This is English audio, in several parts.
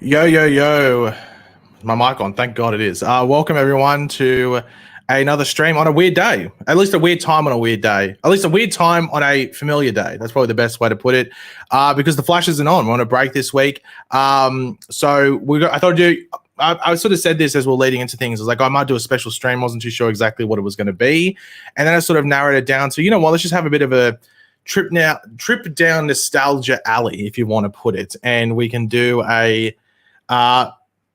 Yo, yo, yo. My mic on. Thank God it is. Welcome, everyone, to another stream on a weird day. At least a weird time on a weird day. At least a weird time on a familiar day. That's probably the best way to put it. Because the Flash isn't on. We're on a break this week. So I thought I'd do... I sort of said this as we're leading into things. I was like, I might do a special stream. Wasn't too sure exactly what it was going to be. And then I sort of narrowed it down to, you know what, let's just have a bit of a trip down nostalgia alley, if you want to put it. And we can do a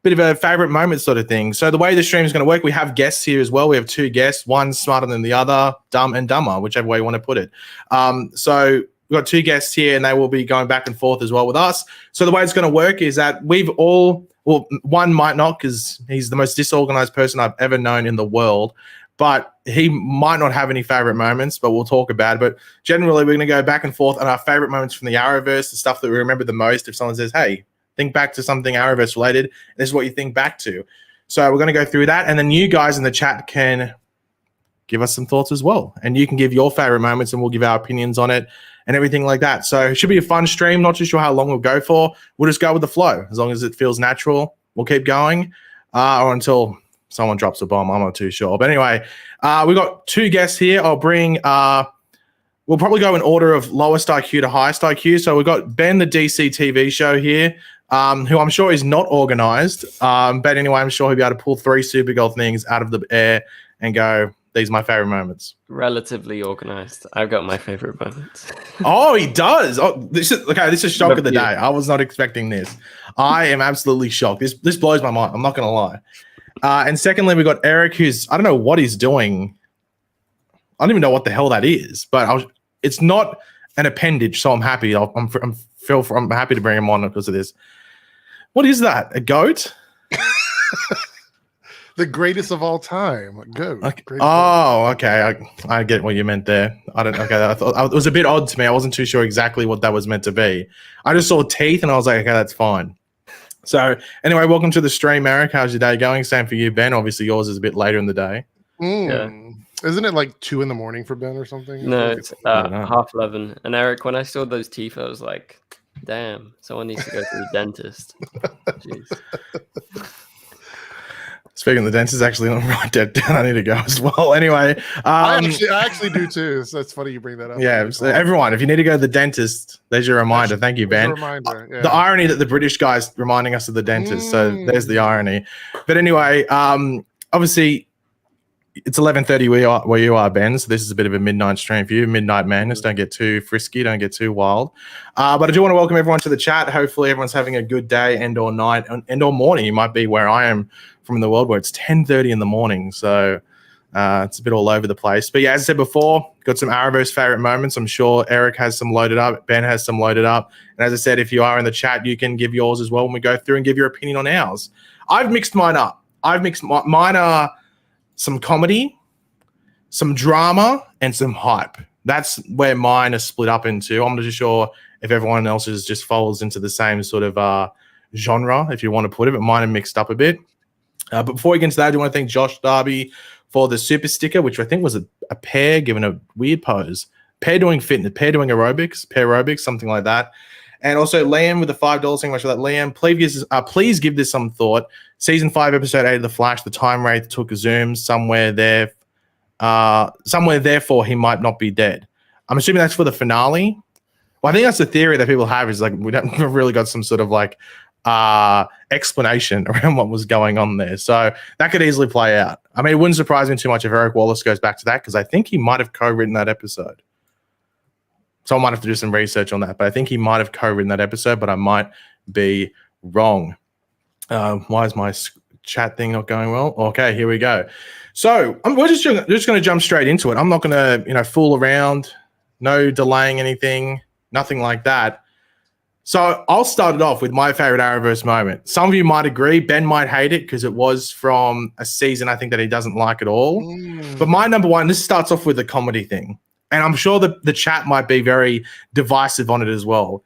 bit of a favorite moment sort of thing. So the way the stream is going to work, we have guests here as well. We have two guests, one smarter than the other, dumb and dumber, whichever way you want to put it. So we've got two guests here and they will be going back and forth as well with us. So the way it's going to work is that we've all, well, one might not because he's the most disorganized person I've ever known in the world, but he might not have any favorite moments, but we'll talk about it. But generally, we're going to go back and forth on our favorite moments from the Arrowverse, the stuff that we remember the most. If someone says, hey, think back to something Arrowverse related, this is what you think back to. So we're going to go through that. And then you guys in the chat can give us some thoughts as well. And you can give your favorite moments and we'll give our opinions on it and everything like that. So it should be a fun stream. Not too sure how long we'll go for. We'll just go with the flow. As long as it feels natural, we'll keep going or until someone drops a bomb. I'm not too sure. But anyway, we've got two guests here. I'll bring... we'll probably go in order of lowest IQ to highest IQ. So we've got Ben, the DC TV show here, who I'm sure is not organized. But anyway, I'm sure he'll be able to pull three Supergirl things out of the air and go, these are my favorite moments. Relatively organized. I've got my favorite moments. Oh, he does. Oh, this is shock of the day. I was not expecting this. I am absolutely shocked. This blows my mind. I'm not going to lie. And secondly, we've got Eric, who's, I don't know what he's doing. I don't even know what the hell that is, but it's not an appendage, so I'm happy. I'm happy to bring him on because of this. What is that? A goat? The greatest of all time, goat. Okay. Oh, okay. I get what you meant there. I thought it was a bit odd to me. I wasn't too sure exactly what that was meant to be. I just saw teeth and I was like, okay, that's fine. So anyway, welcome to the stream, Eric. How's your day going? Same for you, Ben. Obviously, yours is a bit later in the day. Yeah. Isn't it like 2 a.m. for Ben or something? No, it's 11:30. And Eric, when I saw those teeth, I was like, damn, someone needs to go to the dentist. Jeez. Speaking of the dentist, actually, I'm right dead down. I need to go as well. Anyway, I actually do too. So that's funny you bring that up. Yeah, so everyone, if you need to go to the dentist, there's your reminder. Thank you, Ben. Yeah. The irony that the British guy's reminding us of the dentist. So there's the irony. But anyway, obviously, it's 11:30 where you are, Ben. So this is a bit of a midnight stream for you. Midnight madness. Don't get too frisky. Don't get too wild. But I do want to welcome everyone to the chat. Hopefully, everyone's having a good day and or night and or morning. You might be where I am from the world where it's 10:30 in the morning. So it's a bit all over the place. But yeah, as I said before, got some Arrowverse favorite moments. I'm sure Eric has some loaded up. Ben has some loaded up. And as I said, if you are in the chat, you can give yours as well when we go through and give your opinion on ours. I've mixed mine up. Mine are some comedy, some drama, and some hype. That's where mine are split up into. I'm not too sure if everyone else's just falls into the same sort of genre, if you want to put it, but mine are mixed up a bit. But before we get into that, I do want to thank Josh Darby for the super sticker, which I think was a pair given a weird pose. Pair doing fitness, pair doing aerobics, something like that. And also Liam with the $5 thing. Much for that, Liam. Please give this some thought. Season 5, episode 8 of The Flash. The time wraith took a zoom somewhere there. Somewhere therefore he might not be dead. I'm assuming that's for the finale. Well, I think that's the theory that people have is like we don't really got some sort of like explanation around what was going on there. So that could easily play out. I mean, it wouldn't surprise me too much if Eric Wallace goes back to that because I think he might have co-written that episode. So I might have to do some research on that, but I think he might have co-written that episode, but I might be wrong. Why is my chat thing not going well? Okay, here we go. So we're just going to jump straight into it. I'm not going to, fool around, no delaying anything, nothing like that. So I'll start it off with my favorite Arrowverse moment. Some of you might agree. Ben might hate it because it was from a season I think that he doesn't like at all. But my number one, this starts off with the comedy thing. And I'm sure the chat might be very divisive on it as well.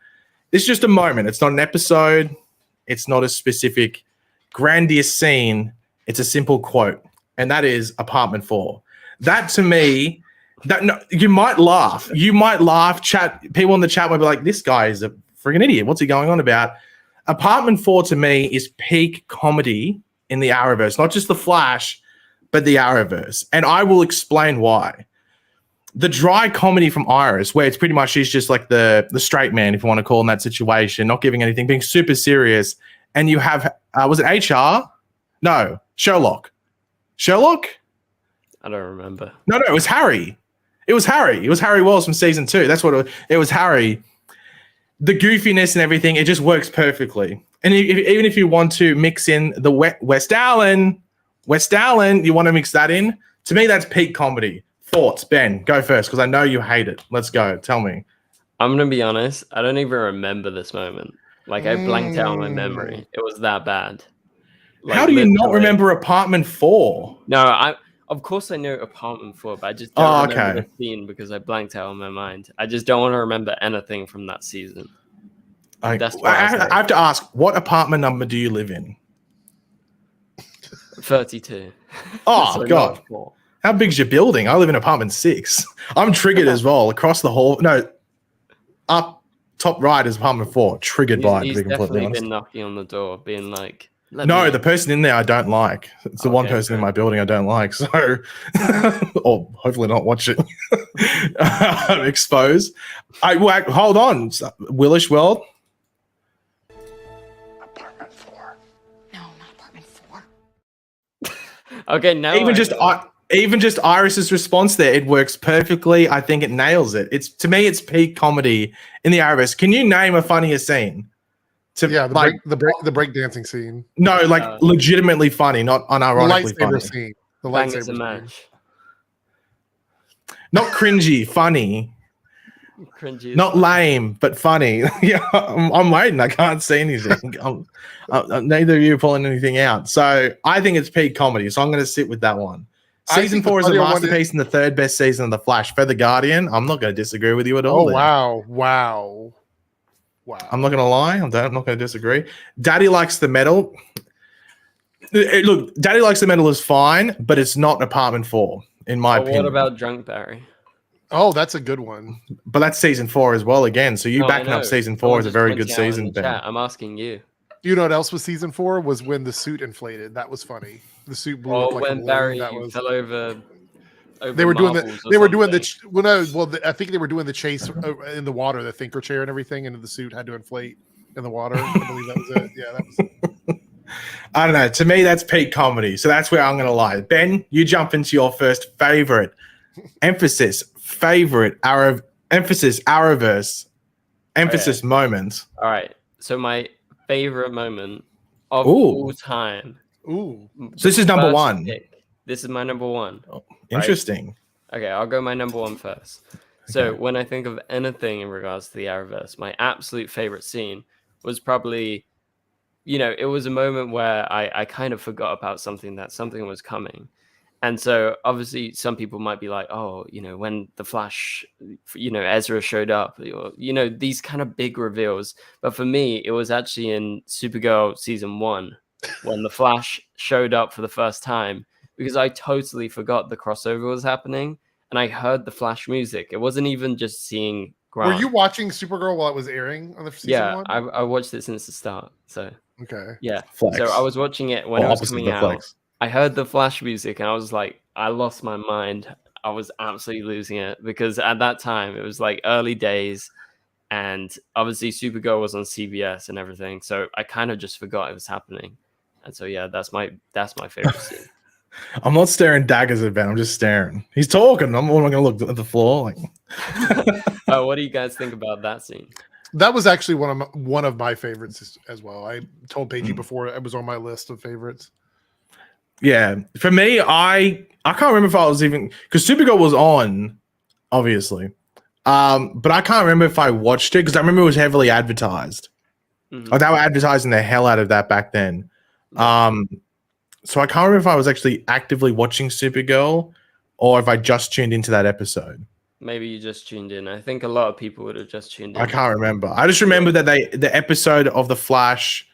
It's just a moment. It's not an episode. It's not a specific grandiose scene. It's a simple quote. And that is Apartment 4. That to me, you might laugh. Chat. People in the chat might be like, this guy is a friggin' idiot. What's he going on about? Apartment 4 to me is peak comedy in the Arrowverse, not just the Flash, but the Arrowverse, and I will explain why. The dry comedy from Iris, where it's pretty much he's just like the straight man, if you want to call him that situation, not giving anything, being super serious, and you have was it HR? No, Sherlock. Sherlock? I don't remember. No, it was Harry. It was Harry Wells from season 2. That's what it was. Harry. The goofiness and everything, it just works perfectly. And even if you want to mix in the West Allen, you want to mix that in. To me, that's peak comedy. Thoughts, Ben? Go first because I know you hate it. Let's go. Tell me. I'm gonna be honest. I don't even remember this moment. Like I blanked out my memory. It was that bad. Like, how do you not remember Apartment 4? No, of course I know Apartment 4, but I just don't remember the scene because I blanked out in my mind. I just don't want to remember anything from that season. I have to ask, what apartment number do you live in? 32. Oh, So God. How big's your building? I live in apartment 6. I'm triggered as well. Across the hall. No, up top right is apartment 4. Triggered by it, to be completely honest. Been knocking on the door, being like, no, the person in there I don't like. It's the one person in my building I don't like. So, or hopefully not watch it. Expose. Hold on. Willish World. Apartment 4. No, not apartment 4. Okay, now even just Iris's response there, it works perfectly. I think it nails it. To me, it's peak comedy in the Arrowverse. Can you name a funnier scene? The break dancing scene. No, like legitimately funny, not unironically funny. Scene. The lightsaber match. Not cringy, funny. Cringy. Not lame, but funny. Yeah, I'm waiting. I can't see anything. Neither of you are pulling anything out. So I think it's peak comedy. So I'm going to sit with that one. Season 4 is a masterpiece and the third best season of The Flash. For The Guardian, I'm not going to disagree with you at all. Oh, wow. I'm not going to lie. I'm not going to disagree. Daddy Likes the Metal. Look, Daddy Likes the Metal is fine, but it's not Apartment 4, in my opinion. What about Drunk Barry? Oh, that's a good one. But that's season 4 as well again. So backing up season 4 is a very good season, Ben. I'm asking you. You know what else was season 4? Was when the suit inflated. That was funny. The suit blew up like when Barry fell over. They were doing the. I think they were doing the chase in the water, the thinker chair and everything, and the suit had to inflate in the water. I believe that was it. Yeah, that was. I don't know. To me, that's peak comedy. So that's where I'm going to lie. Ben, you jump into your first favorite Arrowverse moment. All right. So my favorite moment of all time. Ooh. So this is number 1. This is my number 1. Oh, interesting. Right? Okay, I'll go my number 1 first. So when I think of anything in regards to the Arrowverse, my absolute favorite scene was probably, it was a moment where I kind of forgot about something was coming. And so obviously some people might be like, oh, when the Flash, Ezra showed up, or, these kind of big reveals. But for me, it was actually in Supergirl season 1 when the Flash showed up for the first time, because I totally forgot the crossover was happening. And I heard the Flash music. It wasn't even just seeing Grant. Were you watching Supergirl while it was airing on the season 1? I watched it since the start. So okay. Yeah. Flex. So I was watching it when it was coming out. Flex. I heard the Flash music and I was like, I lost my mind. I was absolutely losing it because at that time it was like early days, and obviously Supergirl was on CBS and everything. So I kind of just forgot it was happening. And so yeah, that's my favorite scene. I'm not staring daggers at Ben. I'm just staring. He's talking. I'm going to look at the floor. What do you guys think about that scene? That was actually one of my favorites as well. I told Paige before it was on my list of favorites. Yeah, for me, I can't remember if I was even, because Supergirl was on, obviously, but I can't remember if I watched it because I remember it was heavily advertised. Mm-hmm. Like, they were advertising the hell out of that back then. So I can't remember if I was actually actively watching Supergirl or if I just tuned into that episode. Maybe you just tuned in. I think a lot of people would have just tuned in. I can't remember. I just remember that the episode of The Flash,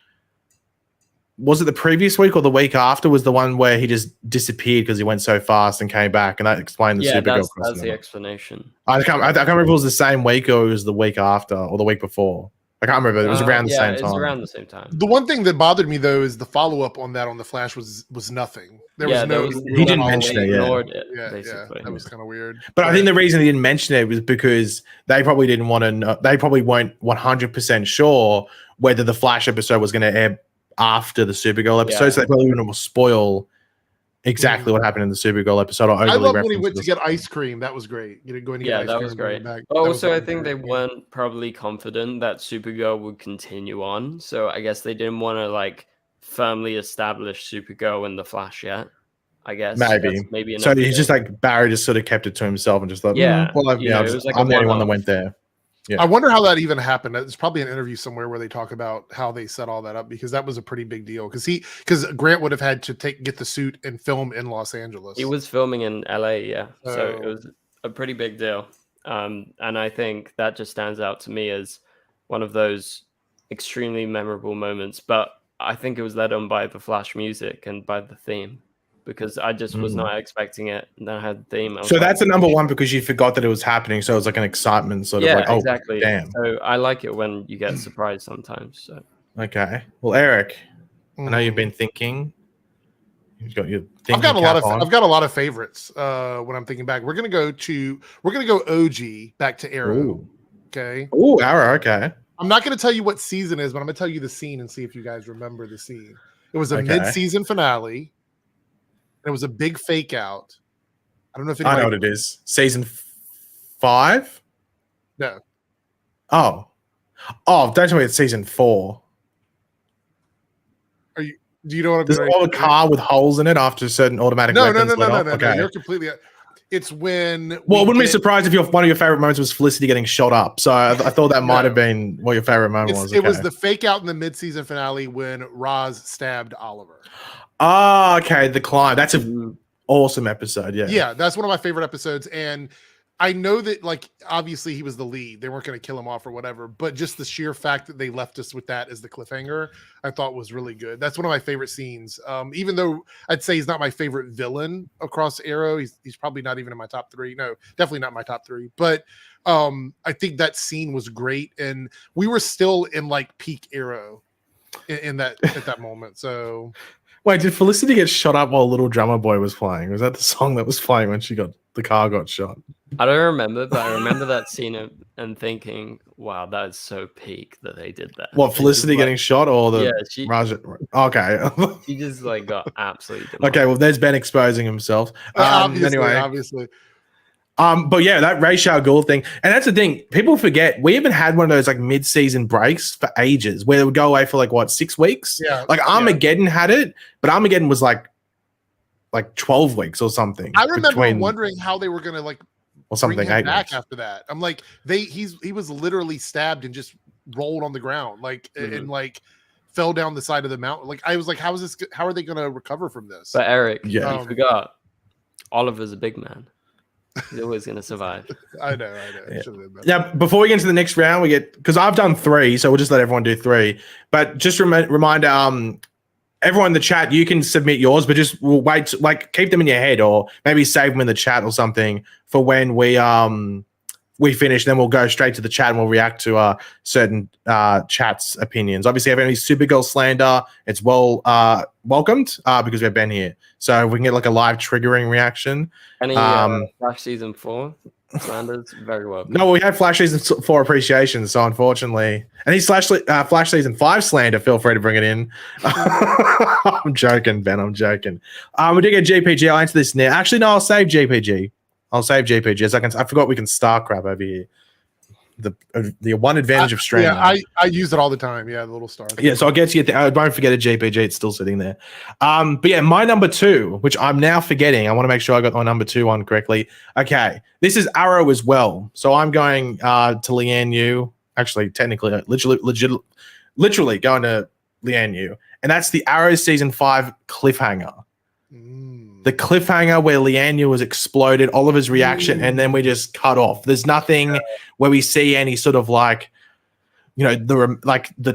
was it the previous week or the week after, was the one where he just disappeared because he went so fast and came back, and that explained the Supergirl. That's the explanation. I can't remember if it was the same week or it was the week after or the week before. I can't remember. It was around the same time. Yeah, it was around the same time. The one thing that bothered me though is the follow up on that on the Flash was nothing. He didn't mention it. Yeah, that was kind of weird. But I think the reason he didn't mention it was because they probably didn't want to know. They probably weren't 100% sure whether the Flash episode was going to air after the Supergirl episode, so they probably wouldn't spoil exactly what happened in the Supergirl episode. Or I love when he went to get ice cream. That was great. Going to get ice cream. That was great. But also, I think they weren't probably confident that Supergirl would continue on, so I guess they didn't want to like firmly establish Supergirl in the Flash yet. I guess maybe. So he's just like Barry just sort of kept it to himself and just thought, it was like I'm the only one that went there. Yeah. I wonder how that even happened. There's probably an interview somewhere where they talk about how they set all that up, because that was a pretty big deal. Because Grant would have had to get the suit and film in Los Angeles. He was filming in LA, so it was a pretty big deal. And I think that just stands out to me as one of those extremely memorable moments. But I think it was led on by the Flash music and by the theme, because I just was not expecting it. And then I had the theme. So that's the number one, because you forgot that it was happening. So it was like an excitement sort of like, oh, exactly. Damn. So I like it when you get surprised sometimes. So okay. Well, Eric, I know you've been thinking. You've got your I've got a lot of favorites when I'm thinking back. We're gonna go OG back to Arrow. Ooh. Okay. Oh, Arrow, okay. I'm not gonna tell you what season it is, but I'm gonna tell you the scene and see if you guys remember the scene. It was a mid-season finale. It was a big fake out. I don't know if I know what it is. Season 5? No. Oh, don't tell me it's season 4. Do you know what I'm Does it have a car with holes in it after certain automatic weapons? No. You're completely. It's when. Well, I wouldn't be surprised if one of your favorite moments was Felicity getting shot up. So I thought that might have been what your favorite moment was. It was the fake out in the mid-season finale when Roz stabbed Oliver. Oh, okay. The climb. That's an awesome episode. Yeah. Yeah, that's one of my favorite episodes. And I know that, like, obviously he was the lead. They weren't going to kill him off or whatever. But just the sheer fact that they left us with that as the cliffhanger, I thought was really good. That's one of my favorite scenes. Even though I'd say he's not my favorite villain across Arrow. He's probably not even in my top 3. No, definitely not my top 3. But I think that scene was great. And we were still in, like, peak Arrow in that at that moment. So... Wait, did Felicity get shot up while Little Drummer Boy was playing? Was that the song that was playing when the car got shot? I don't remember, but I remember that scene and thinking, wow, that is so peak that they did that. What, Felicity getting shot or the Raja? Okay. She just like got absolutely demolished. Okay, well, there's Ben exposing himself. Obviously. But yeah, that Ra's al Ghul thing, and that's the thing. People forget we even had one of those like mid-season breaks for ages, where they would go away for like 6 weeks. Yeah, like Armageddon had it, but Armageddon was like 12 weeks or something. I remember wondering how they were gonna or something bring him back after that. I'm like, he was literally stabbed and just rolled on the ground, and fell down the side of the mountain. Like I was like, how are they gonna recover from this? But Eric, you forgot Oliver's a big man. He's always going to survive. I know. Yeah. Before we get into the next round, because I've done 3, so we'll just let everyone do 3. But just remind everyone in the chat, you can submit yours, but just we'll wait, keep them in your head, or maybe save them in the chat or something for when we finish. Then we'll go straight to the chat and we'll react to certain chat's opinions. Obviously, if any Supergirl slander, it's welcomed because we've been here. So we can get a live triggering reaction. Any Flash season 4 slanders, very welcome. No, we had Flash season 4 appreciation. So unfortunately, any Flash season 5 slander, feel free to bring it in. I'm joking, Ben. I'm joking. We did get GPG. I'll answer this now. Actually, no, I'll save GPG. I forgot we can star crap over here. The one advantage of streaming. Yeah, I use it all the time. Yeah, the little star. Yeah, so I'll get to you. I won't forget a JPG. It's still sitting there. But yeah, my number 2, which I'm now forgetting. I want to make sure I got my number 2 on correctly. Okay, this is Arrow as well. So I'm going to Lian Yu. Actually, technically, literally going to Lian Yu, and that's the Arrow season 5 cliffhanger. The cliffhanger where Lian Yu was exploded, Oliver's reaction, and then we just cut off. There's nothing where we see any sort of the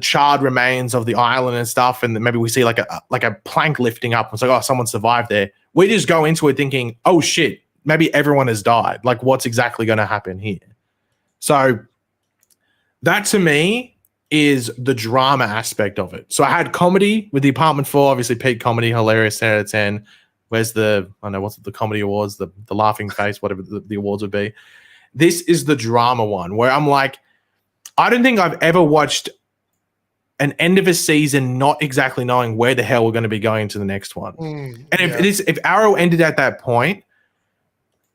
charred remains of the island and stuff, and maybe we see like a plank lifting up. It's like, oh, someone survived there. We just go into it thinking, oh shit, maybe everyone has died. Like, what's exactly going to happen here? So that to me is the drama aspect of it. So I had comedy with The Apartment 4, obviously peak comedy, hilarious, 10 out of 10. Where's the, I don't know, what's it, the comedy awards, the laughing face, whatever the awards would be. This is the drama one where I'm like, I don't think I've ever watched an end of a season not exactly knowing where the hell we're going to be going to the next one. And if Arrow ended at that point,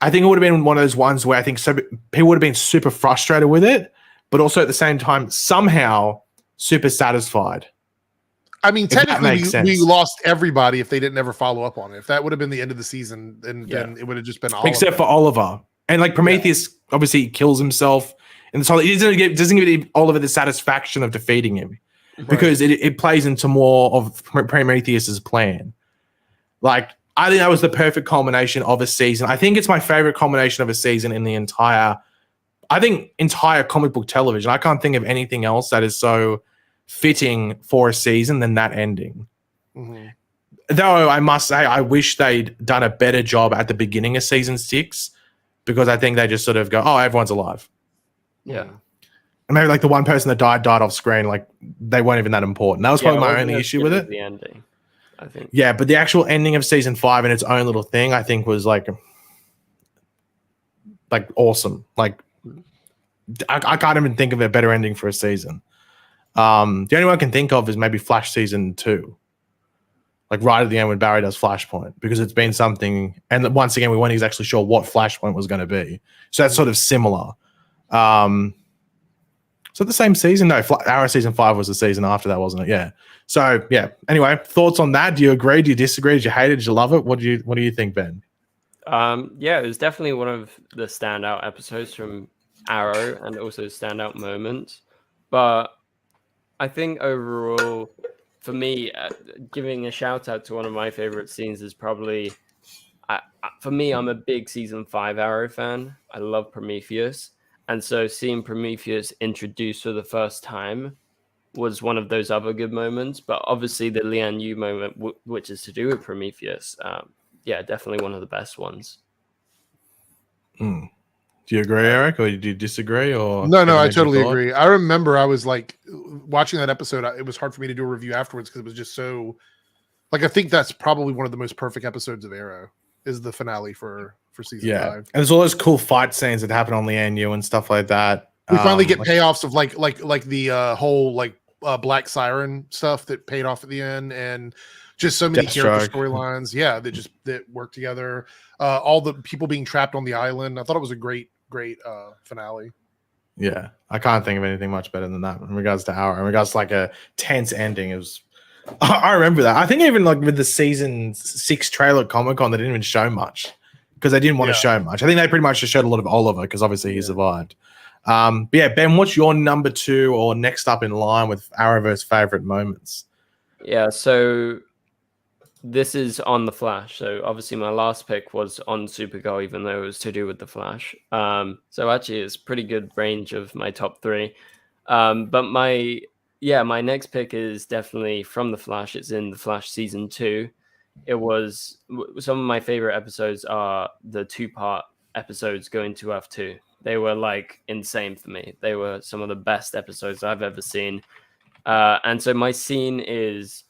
I think it would have been one of those ones where I think people would have been super frustrated with it, but also at the same time, somehow super satisfied. I mean, technically, we lost everybody if they didn't ever follow up on it. If that would have been the end of the season, then it would have just been all except for Oliver. And like Prometheus obviously kills himself. And so it doesn't give Oliver the satisfaction of defeating him because it plays into more of Prometheus's plan. Like, I think that was the perfect culmination of a season. I think it's my favorite culmination of a season in the entire comic book television. I can't think of anything else that is so fitting for a season than that ending. Though I must say, I wish they'd done a better job at the beginning of season 6 because I think they just sort of go, oh, everyone's alive. Yeah. And maybe like the one person that died off screen, like they weren't even that important. That was probably my only issue with it. The ending, I think. Yeah, but the actual ending of season 5 and its own little thing, I think was like awesome. Like I can't even think of a better ending for a season. The only one I can think of is maybe Flash season 2. Like right at the end when Barry does Flashpoint, because it's been something, and once again we weren't exactly sure what Flashpoint was going to be. So that's sort of similar. So the same season? No, Arrow season 5 was the season after that, wasn't it? Yeah. So yeah. Anyway, thoughts on that? Do you agree? Do you disagree? Did you hate it? Did you love it? What do you think, Ben? Yeah, it was definitely one of the standout episodes from Arrow and also standout moments. But I think overall, for me, giving a shout out to one of my favorite scenes is probably, for me, I'm a big season 5 Arrow fan. I love Prometheus. And so seeing Prometheus introduced for the first time was one of those other good moments. But obviously the Lian Yu moment, which is to do with Prometheus, definitely one of the best ones. Do you agree, Eric, or do you disagree? Or no, I totally agree. I remember I was like watching that episode. It was hard for me to do a review afterwards because it was just so. Like, I think that's probably one of the most perfect episodes of Arrow. Is the finale for season 5. And there's all those cool fight scenes that happen on Lian Yu and stuff like that. We finally get payoffs of like the whole Black Siren stuff that paid off at the end, and just so many character storylines. Yeah, that work together. All the people being trapped on the island. I thought it was a great finale. Yeah, I can't think of anything much better than that in regards to Arrow. In regards to like a tense ending, it was. I remember that. I think even like with the season 6 trailer at Comic-Con, they didn't even show much because they didn't want to show much. I think they pretty much just showed a lot of Oliver because obviously he survived. But yeah, Ben, what's your number 2 or next up in line with Arrowverse favorite moments? Yeah, so this is on the Flash. So obviously my last pick was on Supergirl, even though it was to do with the Flash. So actually it's pretty good range of my top 3. But my next pick is definitely from The Flash. It's in The Flash season 2. It was some of my favorite episodes are the 2-part episodes going to Earth 2. They were like insane for me. They were some of the best episodes I've ever seen. And so my scene is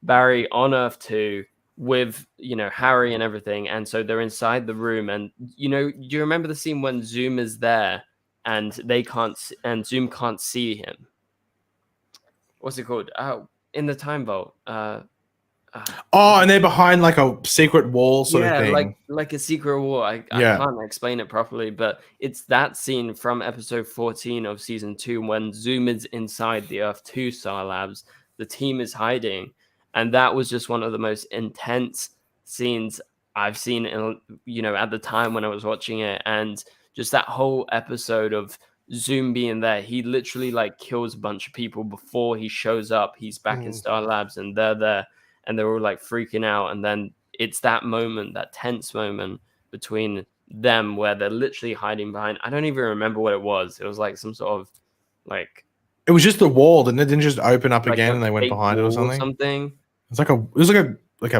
Barry on Earth 2 with, Harry and everything. And so they're inside the room. And, do you remember the scene when Zoom is there and Zoom can't see him? What's it called? In the time vault. And they're behind like a secret wall sort of thing. like a secret wall. I can't explain it properly, but it's that scene from episode 14 of season 2 when Zoom is inside the Earth 2 Star Labs. The team is hiding, and that was just one of the most intense scenes I've seen at the time when I was watching it, and just that whole episode of Zoom being there, he literally like kills a bunch of people before he shows up. He's back in Star Labs and they're there and they're all like freaking out. And then it's that moment, that tense moment between them where they're literally hiding behind. I don't even remember what it was. It was like some sort of like. It was just the wall, and it didn't just open up like again and they went behind it or something. It was like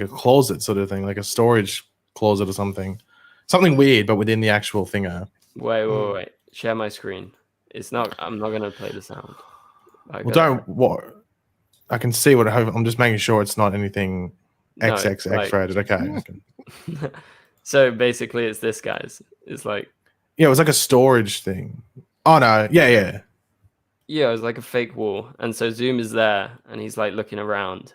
a closet sort of thing, like a storage closet or something. Something weird, but within the actual thinger. Wait. Share my screen. I'm not gonna play the sound. Like, Well, don't what I can see what I'm just making sure it's not anything no, it's XXX like- rated. Okay. So basically, it's this guy's. It's like, Yeah, it was like a storage thing. Oh no, yeah. yeah, it was like a fake wall, and so Zoom is there, and he's like looking around,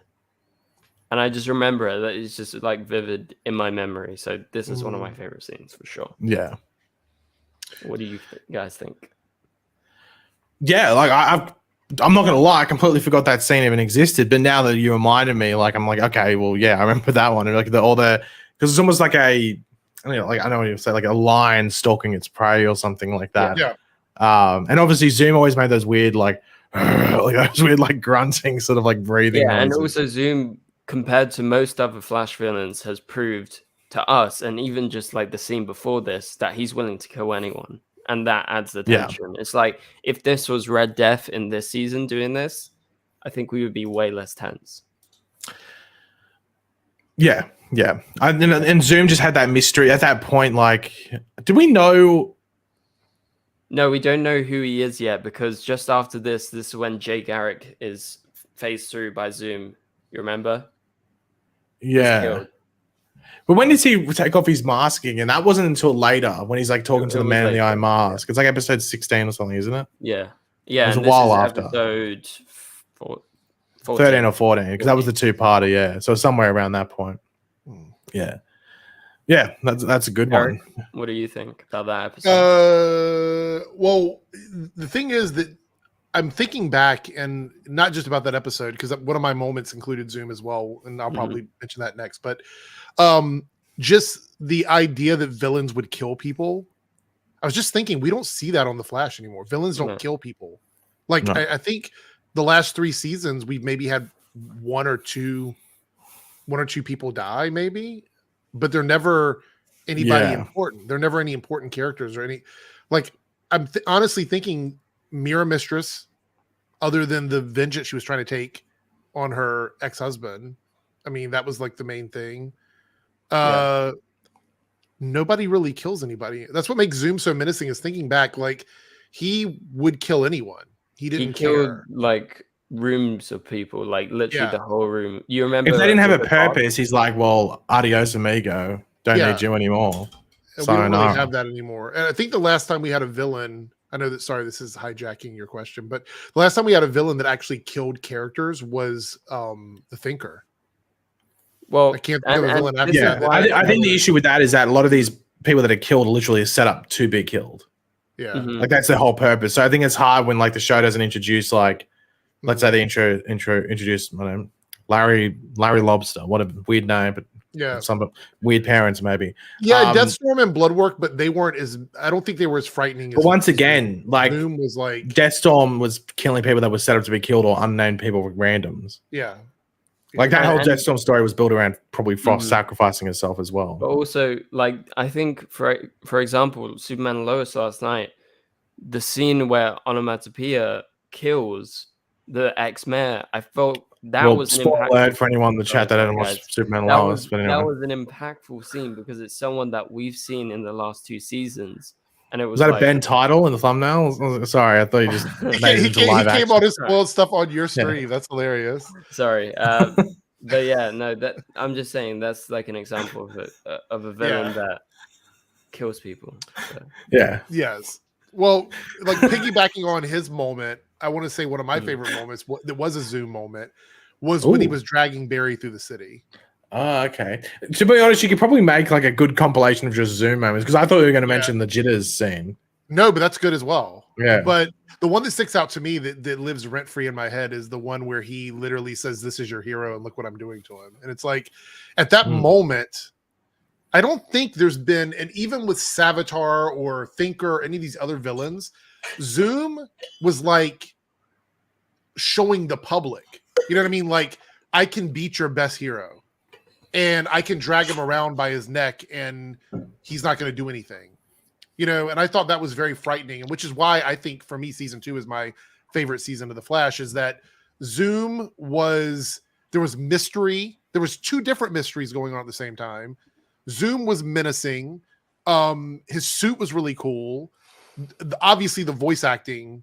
and I just remember it. That it's just like vivid in my memory. So this is one of my favorite scenes for sure. Yeah. What do you guys think? Yeah, like I'm not gonna lie, I completely forgot that scene even existed. But now that you reminded me, like I'm like, okay, well, yeah, I remember that one. And like because it's almost like I know what you say, like a lion stalking its prey or something like that. Yeah. And obviously Zoom always made those weird like those weird like grunting sort of like breathing Yeah, and noises. also Zoom, compared to most other Flash villains, has proved to us, and even just like the scene before this, that he's willing to kill anyone, and that adds the Yeah. tension. It's like if this was Red Death in this season doing this, I think we would be way less tense. Yeah. And Zoom just had that mystery at that point. Like, did we know? No, we don't know who he is yet, because just after this is when Jay Garrick is phased through by Zoom. You remember? He's Yeah. killed. But when did he take off his masking? And that wasn't until later when he's like talking to It the was man in the later, iron mask. It's like episode 16 or something, isn't it? Yeah. It was And a while this is after. episode 14. 13 or 14, because that was the two-parter, yeah. So somewhere around that point. Yeah. Yeah, that's a good Eric, one. what do you think about that episode? Well, the thing is that I'm thinking back, and not just about that episode, because one of my moments included Zoom as well, and I'll probably mention that next. But just the idea that villains would kill people. I was just thinking, we don't see that on the Flash anymore. Villains don't kill people. Like No. I think the last 3 seasons, we've maybe had one or two people die, maybe, but they're never anybody important. They're never any important characters or any. Like I'm honestly thinking Mirror Mistress, other than the vengeance she was trying to take on her ex-husband. I mean, that was like the main thing. Nobody really kills anybody. That's what makes Zoom so menacing, is thinking back, like he would kill anyone. He didn't care. Like rooms of people, like literally the whole room. You remember If they didn't have a the purpose, he's like, well, adios amigo. Don't need you anymore. And we don't really have that anymore. And I think the last time we had a villain, I know that, sorry, this is hijacking your question, but the last time we had a villain that actually killed characters was the Thinker. Well, I can't think of a villain after that. I think the issue with that is that a lot of these people that are killed are literally set up to be killed. Yeah. Like that's their whole purpose. So I think it's hard when like the show doesn't introduce, like, let's say they introduce, I don't know, Larry Lobster. What a weird name, but some weird parents maybe. Yeah, Deathstorm and Bloodwork, but they weren't as. I don't think they were as frightening. But once again, like Doom was like Deathstorm was killing people that were set up to be killed, or unnamed people with randoms. Yeah. Like that whole Deathstorm story was built around probably Frost sacrificing herself as well. But also, like, I think for example, Superman and Lois last night, the scene where Onomatopoeia kills the ex-mayor, I felt that was an spoiler impactful alert for anyone in the chat that didn't watch Superman and Lois. But anyway. That was an impactful scene because it's someone that we've seen in the last 2 seasons. And it was that like, a Ben title in the thumbnail? Sorry, I thought you just made it into live action. He came on his spoiled stuff on your stream. That's hilarious. Sorry. But yeah, no, that I'm just saying that's like an example of a villain that kills people. So. Yeah. Yes. Well, like piggybacking on his moment, I want to say one of my favorite moments, that was a Zoom moment, was when he was dragging Barry through the city. Oh, okay. To be honest, you could probably make like a good compilation of just Zoom moments, because I thought you were going to mention the Jitters scene. No, but that's good as well. Yeah. But the one that sticks out to me that lives rent-free in my head is the one where he literally says, "This is your hero, and look what I'm doing to him." And it's like, at that moment, I don't think there's been, and even with Savitar or Thinker or any of these other villains, Zoom was like showing the public, you know what I mean? Like, I can beat your best hero and I can drag him around by his neck and he's not going to do anything, you know? And I thought that was very frightening. And which is why I think for me, season 2 is my favorite season of The Flash, is that Zoom there was mystery. There was 2 different mysteries going on at the same time. Zoom was menacing. His suit was really cool. Obviously the voice acting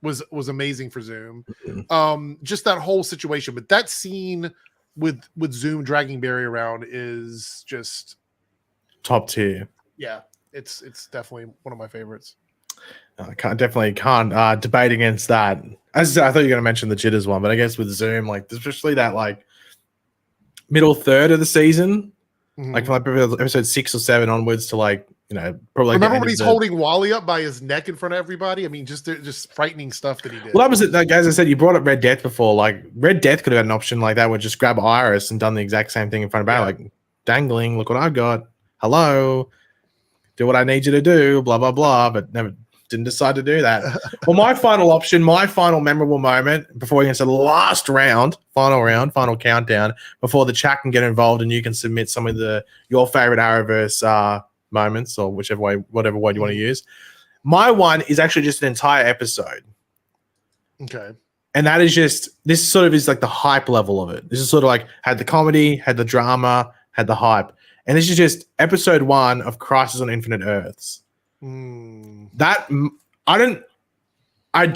was amazing for Zoom. Mhm. Just that whole situation, but that scene with Zoom dragging Barry around is just Top tier. yeah, it's definitely one of my favorites. I definitely can't debate against that. As I said, I thought you were going to mention the Jitters one, but I guess with Zoom, like especially that like middle third of the season, like Mhm. from like episode 6 or 7 onwards to like probably like the Remember end when of he's the. holding Wally up by his neck in front of everybody? I mean, just frightening stuff that he did. Well, that was it. Like, as I said, you brought up Red Death before. Like Red Death could have had an option like that, where just grab Iris and done the exact same thing in front of Barry, like dangling. Look what I've got. Hello, do what I need you to do. Blah blah blah. But never didn't decide to do that. Well, my final option, my final memorable moment before we get into the last round, final countdown before the chat can get involved and you can submit some of your favorite Arrowverse moments or whatever word you want to use. My one is actually just an entire episode. Okay. And that is just, this sort of is like the hype level of it. This is sort of like had the comedy, had the drama, had the hype. And this is just episode 1 of Crisis on Infinite Earths. That do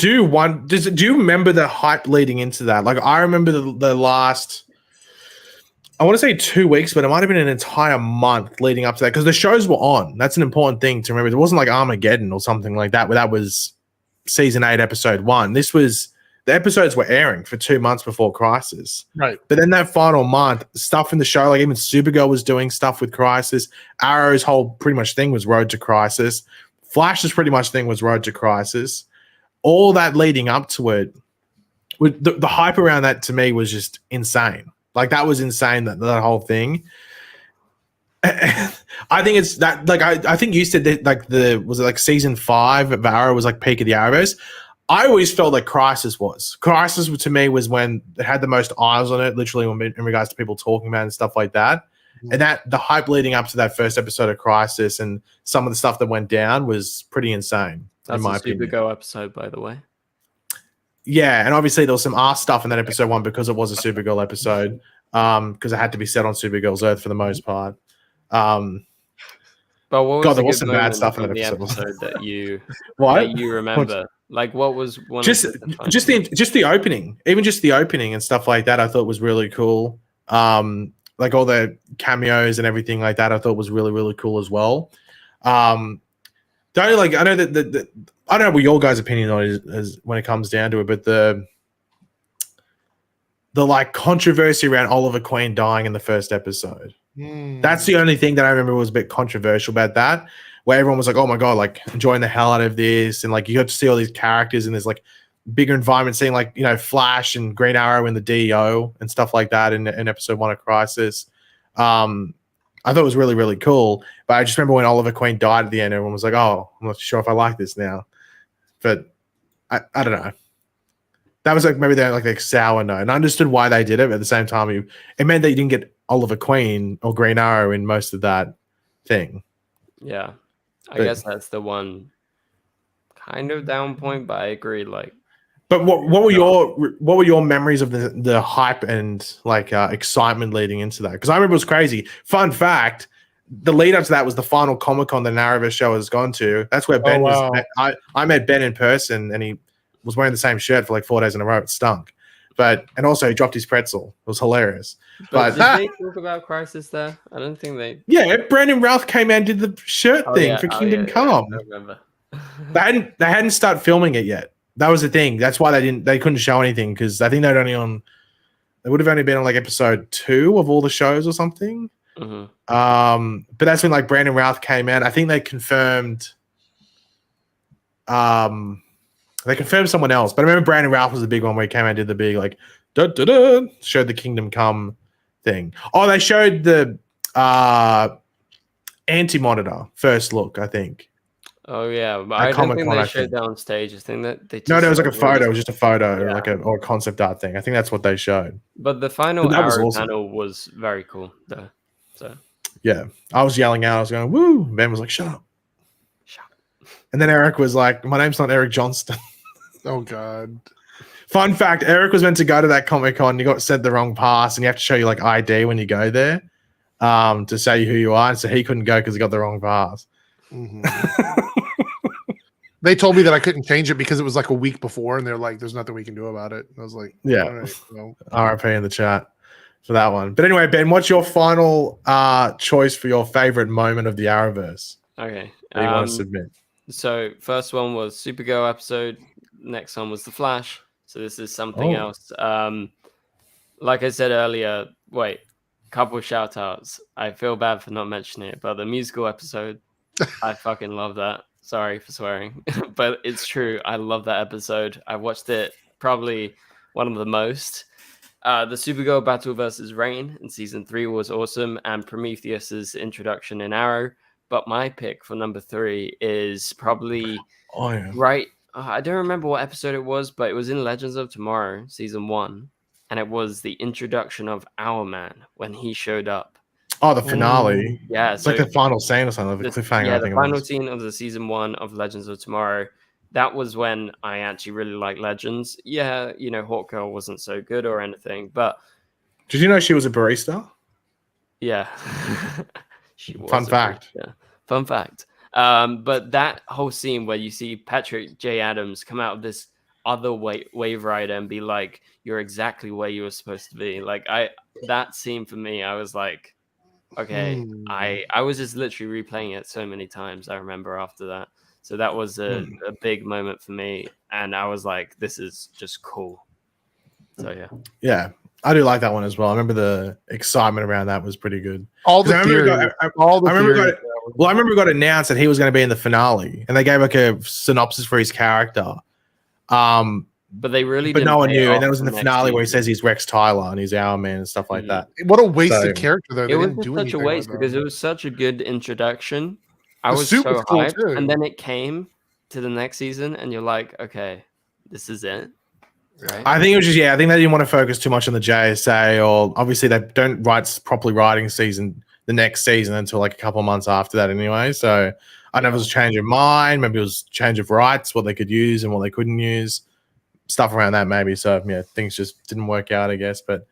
you remember the hype leading into that? Like I remember the last, I want to say 2 weeks, but it might have been an entire month leading up to that because the shows were on. That's an important thing to remember. It wasn't like Armageddon or something like that, where that was season 8, episode 1. This was, the episodes were airing for 2 months before Crisis. Right. But then that final month, stuff in the show, like even Supergirl was doing stuff with Crisis. Arrow's whole pretty much thing was Road to Crisis. Flash's pretty much thing was Road to Crisis. All that leading up to it, with the hype around that to me was just insane. Like that was insane, that whole thing. I think it's that, like I think you said that like was it like season 5 of Arrow was like peak of the Arrowverse. I always felt like Crisis to me was when it had the most eyes on it, literally in regards to people talking about it and stuff like that. And that the hype leading up to that first episode of Crisis and some of the stuff that went down was pretty insane. That's in my a opinion. Supergirl episode, by the way. Yeah, and obviously there was some ass stuff in that episode 1 because it was a Supergirl episode, because it had to be set on Supergirl's Earth for the most part. But what was God, there a was good some bad moment stuff in from that the episode. episode that you What? that you remember? Like, what was one just of the defining just the opening, even just the opening and stuff like that, I thought was really cool. Like all the cameos and everything like that, I thought was really, really cool as well. Don't like, I know that I don't know what your guys' opinion on it is when it comes down to it, but the like controversy around Oliver Queen dying in the first episode. That's the only thing that I remember was a bit controversial about that, where everyone was like, oh my God, like enjoying the hell out of this. And like, you got to see all these characters in this like bigger environment, seeing like, Flash and Green Arrow and the DEO and stuff like that in episode 1 of Crisis. I thought it was really, really cool. But I just remember when Oliver Queen died at the end, everyone was like, oh, I'm not sure if I like this now. But I don't know. That was like maybe they're like sour note. And I understood why they did it, but at the same time, it meant that you didn't get Oliver Queen or Green Arrow in most of that thing. Yeah. I guess that's the one kind of down point, but I agree. Like, but what were your memories of the hype and like excitement leading into that? Because I remember it was crazy. Fun fact: the lead up to that was the final Comic-Con the Arrowverse show has gone to. That's where Ben was. I met Ben in person, and he was wearing the same shirt for like 4 days in a row. It stunk. And also he dropped his pretzel. It was hilarious. But did they talk about Crisis there? I don't think they. Yeah, Brandon Routh came out and did the shirt thing for Kingdom Come. I remember. They hadn't started filming it yet. That was the thing. That's why they couldn't show anything, because I think they would have only been on like episode 2 of all the shows or something. Mm-hmm. But that's when like Brandon Routh came out. I think they confirmed someone else, but I remember Brandon Routh was the big one where he came out and did the big like showed the Kingdom Come thing. Oh, they showed the Anti-Monitor first look, I think. Oh yeah, but I don't think they showed that on stage. I think that they no, it was like a photo. It was just a photo, or like a concept art thing. I think that's what they showed. But the final Arrow panel was very cool, though. So yeah, I was yelling out. I was going, "Woo!" Ben was like, "Shut up." And then Eric was like, "My name's not Eric Johnston." Oh God. Fun fact: Eric was meant to go to that Comic-Con. You got sent the wrong pass, and you have to show your like ID when you go there to say who you are. And so he couldn't go because he got the wrong pass. Mm-hmm. They told me that I couldn't change it because it was like a week before, and they're like, "There's nothing we can do about it." I was like, Yeah. all right, well. RIP in the chat for that one. But anyway, Ben, what's your final choice for your favorite moment of the Arrowverse Okay. that you want to submit? So first one was Supergirl episode. Next one was The Flash. So this is something else. Like I said earlier, couple of shout outs. I feel bad for not mentioning it, but the musical episode, I fucking love that. Sorry for swearing, but it's true. I love that episode. I watched it probably one of the most. The Supergirl battle versus Rain in season 3 was awesome, and Prometheus's introduction in Arrow. But my pick for number 3 is probably I don't remember what episode it was, but it was in Legends of Tomorrow, season 1, and it was the introduction of Hourman when he showed up. Oh, the finale. Yeah, it's like the final scene or something, the cliffhanger. Yeah, I think the final scene of the season 1 of Legends of Tomorrow. That was when I actually really liked Legends. Yeah, Hawkgirl wasn't so good or anything, but did you know she was a barista? Yeah, she was. Fun fact. Fun fact. But that whole scene where you see Patrick J. Adams come out of this other wave rider and be like, "You're exactly where you were supposed to be." Like that scene for me, I was like, okay, I was just literally replaying it so many times. I remember after that, so that was a big moment for me, and I was like, this is just cool. So yeah, I do like that one as well. I remember the excitement around that was pretty good. All the theories. I remember it got announced that he was going to be in the finale, and they gave like a synopsis for his character. But they really, but no one knew, and that was in the finale where he says he's Rex Tyler and he's Hourman and stuff like that. What a wasted character, though. It was such a waste because it was such a good introduction. I was so hyped, and then it came to the next season, and you're like, okay, this is it. Right? I think it was just I think they didn't want to focus too much on the JSA, or obviously they don't properly writing the next season until like a couple of months after that anyway. So I don't know if it was a change of mind, maybe it was change of rights, what they could use and what they couldn't use. Stuff around that maybe. So yeah, things just didn't work out, I guess. But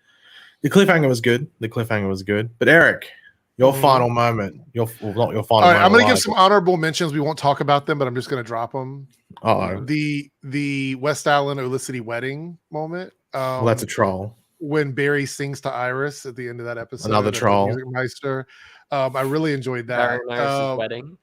the cliffhanger was good. But Eric, your final moment. Not your final moment. All right, I'm going to give some honorable mentions. We won't talk about them, but I'm just going to drop them. The West Island Olicity wedding moment. Well, that's a troll. When Barry sings to Iris at the end of that episode. Another troll. Music Meister. I really enjoyed that. Barry wedding.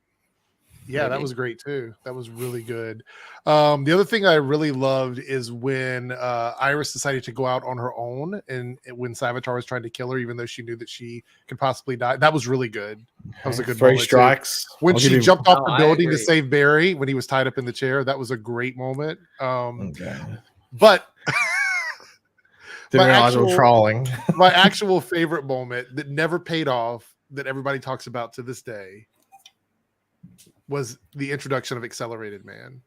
Yeah, that was great too. That was really good. The other thing I really loved is when Iris decided to go out on her own, and when Savitar was trying to kill her, even though she knew that she could possibly die. That was really good. That was a good 3 strikes. Too. When she jumped off the building to save Barry when he was tied up in the chair, that was a great moment. But didn't realize we were trolling. My actual favorite moment that never paid off, that everybody talks about to this day, was the introduction of Accelerated Man.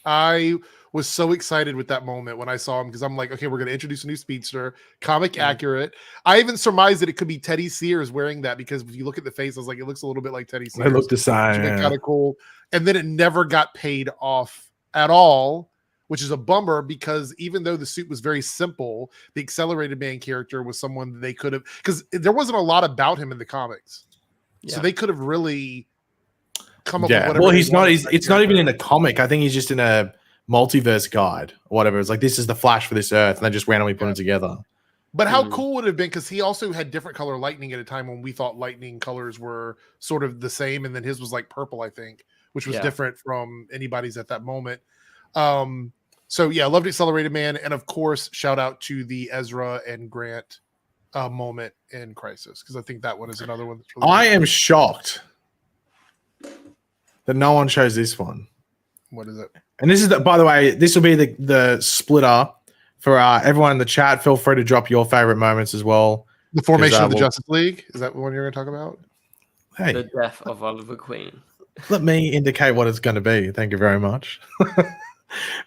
I was so excited with that moment when I saw him, because I'm like, okay, we're going to introduce a new speedster, comic accurate. I even surmised that it could be Teddy Sears wearing that, because if you look at the face, I was like, it looks a little bit like Teddy Sears. It looked the same. Kind of cool. And then it never got paid off at all, which is a bummer, because even though the suit was very simple, the Accelerated Man character was someone that they could have, because there wasn't a lot about him in the comics. So they could have really come up with whatever. Well, it's not even in a comic. I think he's just in a multiverse guide or whatever. It's like, this is the Flash for this Earth, and they just randomly put them together. But how cool would it have been, because he also had different color lightning at a time when we thought lightning colors were sort of the same, and then his was like purple, I think, which was different from anybody's at that moment. So yeah, I loved Accelerated Man, and of course, shout out to the Ezra and Grant moment in Crisis, because I think that one is another one that's really I am shocked that no one chose this one. What is it? And this is by the way, this will be the splitter for everyone in the chat. Feel free to drop your favorite moments as well. The formation of the Justice League, is that the one you're going to talk about? Hey, the death of Oliver Queen. Let me indicate what it's going to be. Thank you very much.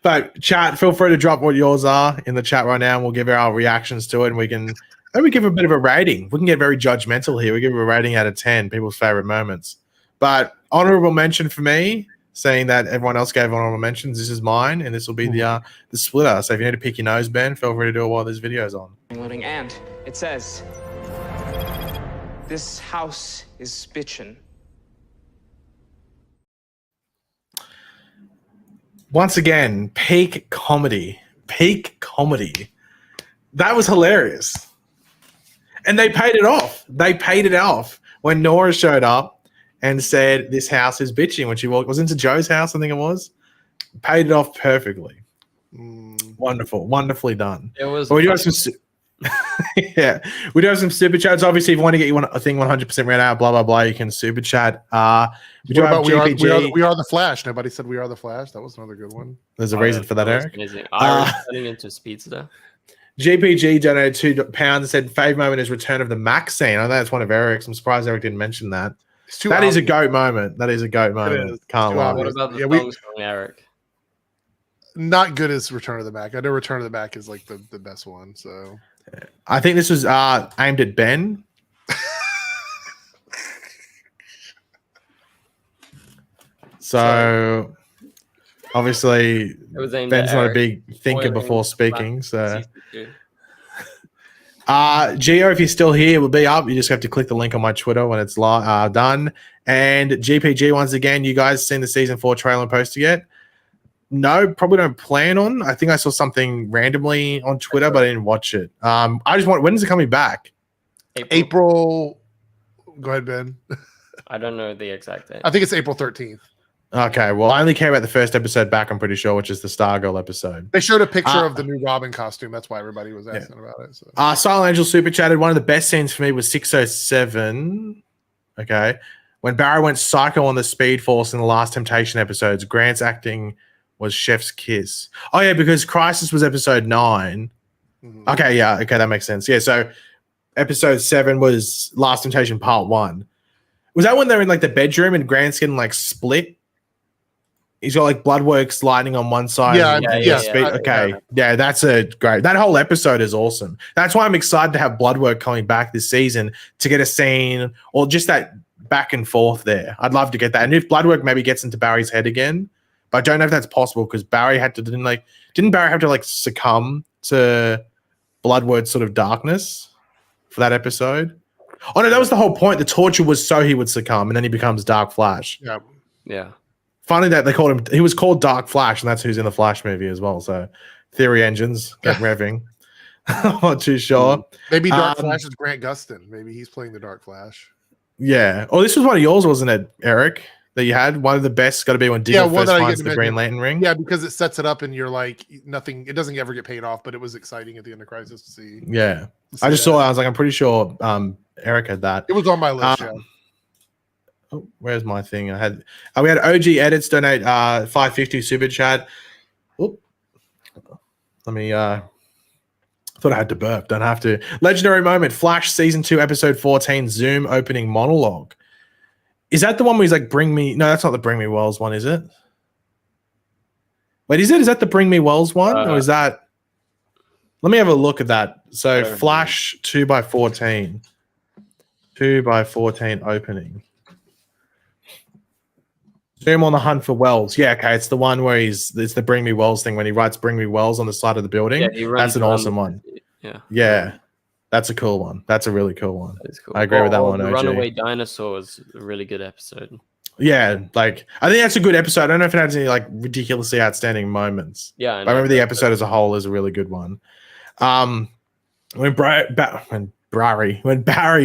But chat, feel free to drop what yours are in the chat right now, and we'll give our reactions to it, and we can maybe give a bit of a rating. We can get very judgmental here. We give a rating out of 10, people's favorite moments. But honorable mention for me, saying that everyone else gave honorable mentions, this is mine, and this will be the splitter. So if you need to pick your nose, Ben, feel free to do it while this video's on. Loading, and it says, "This house is bitchin'." once again, peak comedy. Peak comedy. That was hilarious. And they paid it off. They paid it off when Nora showed up and said, this house is bitching when she was into Joe's house, I think it was. Paid it off perfectly. Wonderful. Wonderfully done. It was. But we do have some... yeah, we do have some super chats. Obviously, if you want to get a thing 100% read out, blah blah blah, you can super chat. We do have GPG. We are the Flash. Nobody said we are the Flash. That was another good one. There's a reason for that, Eric. Amazing. Iris turning into Speedster. GPG donated £2 and said, "Fave moment is return of the Max scene." I know that's one of Eric's. I'm surprised Eric didn't mention that. That is a goat moment. That is a goat moment. Can't lie. What about the thong song, Eric? Not good as Return of the Mac. I know Return of the Mac is like the best one. So I think this was aimed at Ben. So obviously Ben's not a big thinker before speaking. So Gio, if you're still here, we'll be up. You just have to click the link on my Twitter when it's done. And GPG, once again, you guys seen the season 4 trailer and poster yet? No, probably don't plan on. I think I saw something randomly on Twitter, but I didn't watch it. I just want, when is it coming back? April. Go ahead, Ben. I don't know the exact date. I think it's April 13th. Okay, well, I only care about the first episode back, I'm pretty sure, which is the Stargirl episode. They showed a picture of the new Robin costume. That's why everybody was asking about it. So. Silent Angel super chatted. One of the best scenes for me was 607. Okay. When Barry went psycho on the Speed Force in the Last Temptation episodes, Grant's acting was chef's kiss. Oh, yeah, because Crisis was episode 9. Mm-hmm. Okay, yeah. Okay, that makes sense. Yeah, so episode 7 was Last Temptation part 1. Was that when they're in like the bedroom and Grant's getting like split? He's got like Bloodworks lightning on one side. Yeah, that's a great. That whole episode is awesome. That's why I'm excited to have Bloodwork coming back this season to get a scene or just that back and forth there. I'd love to get that. And if Bloodwork maybe gets into Barry's head again, but I don't know if that's possible because Barry didn't Barry have to like succumb to Bloodwork's sort of darkness for that episode? Oh no, that was the whole point. The torture was so he would succumb and then he becomes Dark Flash. Yeah. Yeah. Funny that they called him. He was called Dark Flash, and that's who's in the Flash movie as well. So, theory engines get revving. I'm not too sure. Maybe Dark Flash is Grant Gustin. Maybe he's playing the Dark Flash. Yeah. Oh, this was one of yours, wasn't it, Eric? That you had one of the best. Got to be when Diggle first finds the Green Lantern ring. Yeah, because it sets it up, and you're like nothing. It doesn't ever get paid off, but it was exciting at the end of Crisis to see. Yeah, I just saw. I was like, I'm pretty sure Eric had that. It was on my list. Yeah. Oh, where's my thing? I had we had OG edits donate 550 super chat. Oop. Let me thought I had to burp. Don't have to. Legendary moment. Flash season 2 episode 14 Zoom opening monologue. Is that the one where he's like bring me? No, that's not the Bring Me Wells one, is it? Wait, is it? Is that the Bring Me Wells one, or is that? Let me have a look at that. So Flash 2x14, 2x14 opening. Zoom on the hunt for Wells. Yeah, okay. It's the one where it's the Bring Me Wells thing when he writes Bring Me Wells on the side of the building. Yeah, that's an awesome one. Yeah. Yeah. That's a cool one. That's a really cool one. That is cool. I agree with that one. The Runaway Dinosaur was a really good episode. Yeah, like I think that's a good episode. I don't know if it has any like ridiculously outstanding moments. Yeah, I remember the episode as a whole is a really good one. When Barry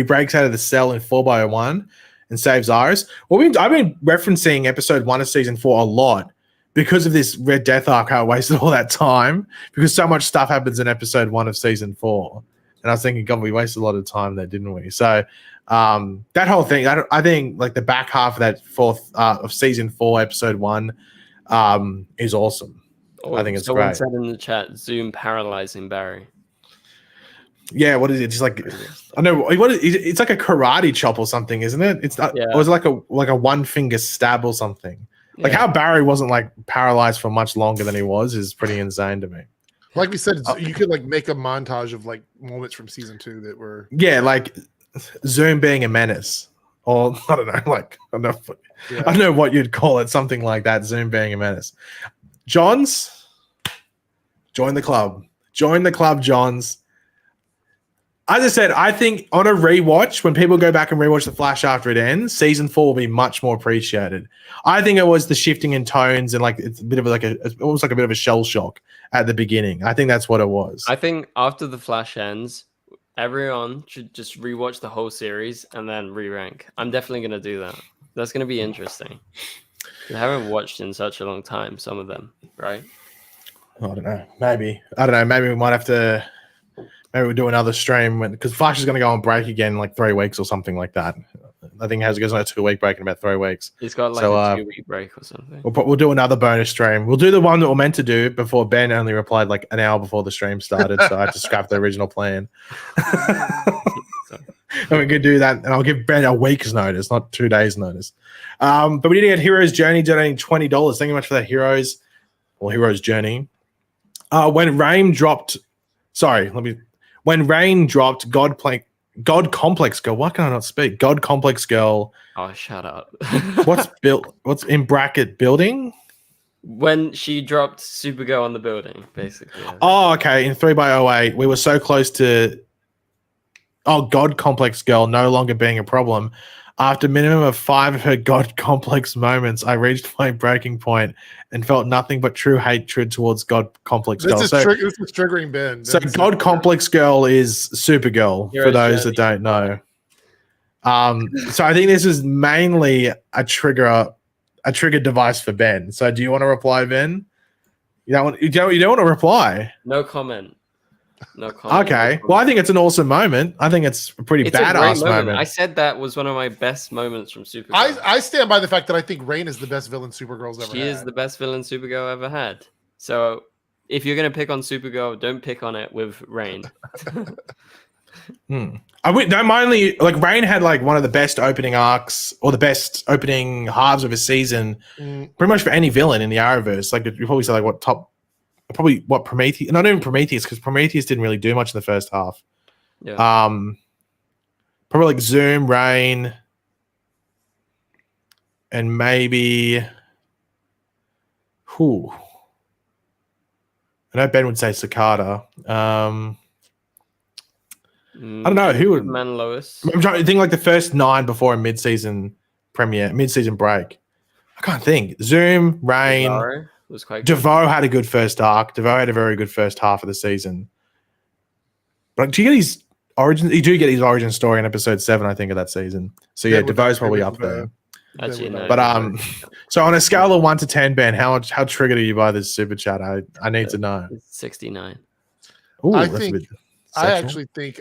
breaks out of the cell in 4x1 and saves Iris. Well, I've been referencing episode 1 of season 4 a lot because of this Red Death arc. How I wasted all that time because so much stuff happens in episode 1 of season 4, and I was thinking, God, we wasted a lot of time there, didn't we? So that whole thing, I think, like the back half of that of season 4, episode 1, is awesome. I think it's great. Someone said in the chat, Zoom paralyzing Barry. Yeah, what is it? Just like I know what it's like a karate chop or something, isn't it? It's not, or is it like a one finger stab or something? Like how Barry wasn't like paralyzed for much longer than he was is pretty insane to me. Like we said, you could like make a montage of like moments from season 2 that were like Zoom being a menace, or I don't know, like I don't know what you'd call it, something like that. Zoom being a menace. Johns, join the club. Join the club, Johns. As I said, I think on a rewatch, when people go back and rewatch The Flash after it ends, season 4 will be much more appreciated. I think it was the shifting in tones and like it's a bit of almost like a bit of a shell shock at the beginning. I think that's what it was. I think after The Flash ends, everyone should just rewatch the whole series and then re-rank. I'm definitely going to do that. That's going to be interesting. I haven't watched in such a long time, some of them, right? I don't know. Maybe. I don't know. Maybe we might have to. Maybe we'll do another stream because Flash is going to go on break again in like 3 weeks or something like that. I think it goes on a 2-week break in about 3 weeks. He's got like a 2-week break or something. We'll do another bonus stream. We'll do the one that we're meant to do before Ben only replied like an hour before the stream started. So I had to scrap the original plan. And we could do that. And I'll give Ben a week's notice, not 2 days' notice. But we did get Hero's Journey donating $20. Thank you much for that, Hero's Journey. When Rain dropped, God Complex Girl. Why can I not speak? God Complex Girl. Oh, shut up. What's in bracket building? When she dropped Supergirl on the building, basically. Oh, okay. In 3x08, we were so close to God Complex Girl no longer being a problem. After a minimum of 5 of her God Complex moments, I reached my breaking point and felt nothing but true hatred towards God Complex Girl. This is triggering Ben. So God Complex Girl is Supergirl, for those that don't know. So I think this is mainly a trigger device for Ben. So do you want to reply, Ben? You don't want to reply? No comment. No comment. Okay. Well, I think it's an awesome moment. I think it's a pretty badass moment. I said that was one of my best moments from Supergirl. I stand by the fact that I think Rain is the best villain Supergirl's ever had. She is the best villain Supergirl ever had. So if you're going to pick on Supergirl, don't pick on it with Rain. Rain had like one of the best opening arcs or the best opening halves of a season, pretty much for any villain in the Arrowverse. Like you probably say like what Prometheus, not even Prometheus, because Prometheus didn't really do much in the first half. Yeah. Probably like Zoom, Rain, and maybe I know Ben would say Cicada. I don't know who would. Man Lois. I'm trying to think like the first 9 before a mid-season break. I can't think. Zoom, Rain. Devour was quite good. DeVoe had a good first arc. DeVoe had a very good first half of the season. But do you get his origin? You do get his origin story in episode 7, I think, of that season. So yeah, DeVoe's probably up there. Actually, no. But so on a scale of 1 to 10, Ben, how triggered are you by this super chat? I need to know. 69. Ooh, I that's think- a bit I sexual. actually think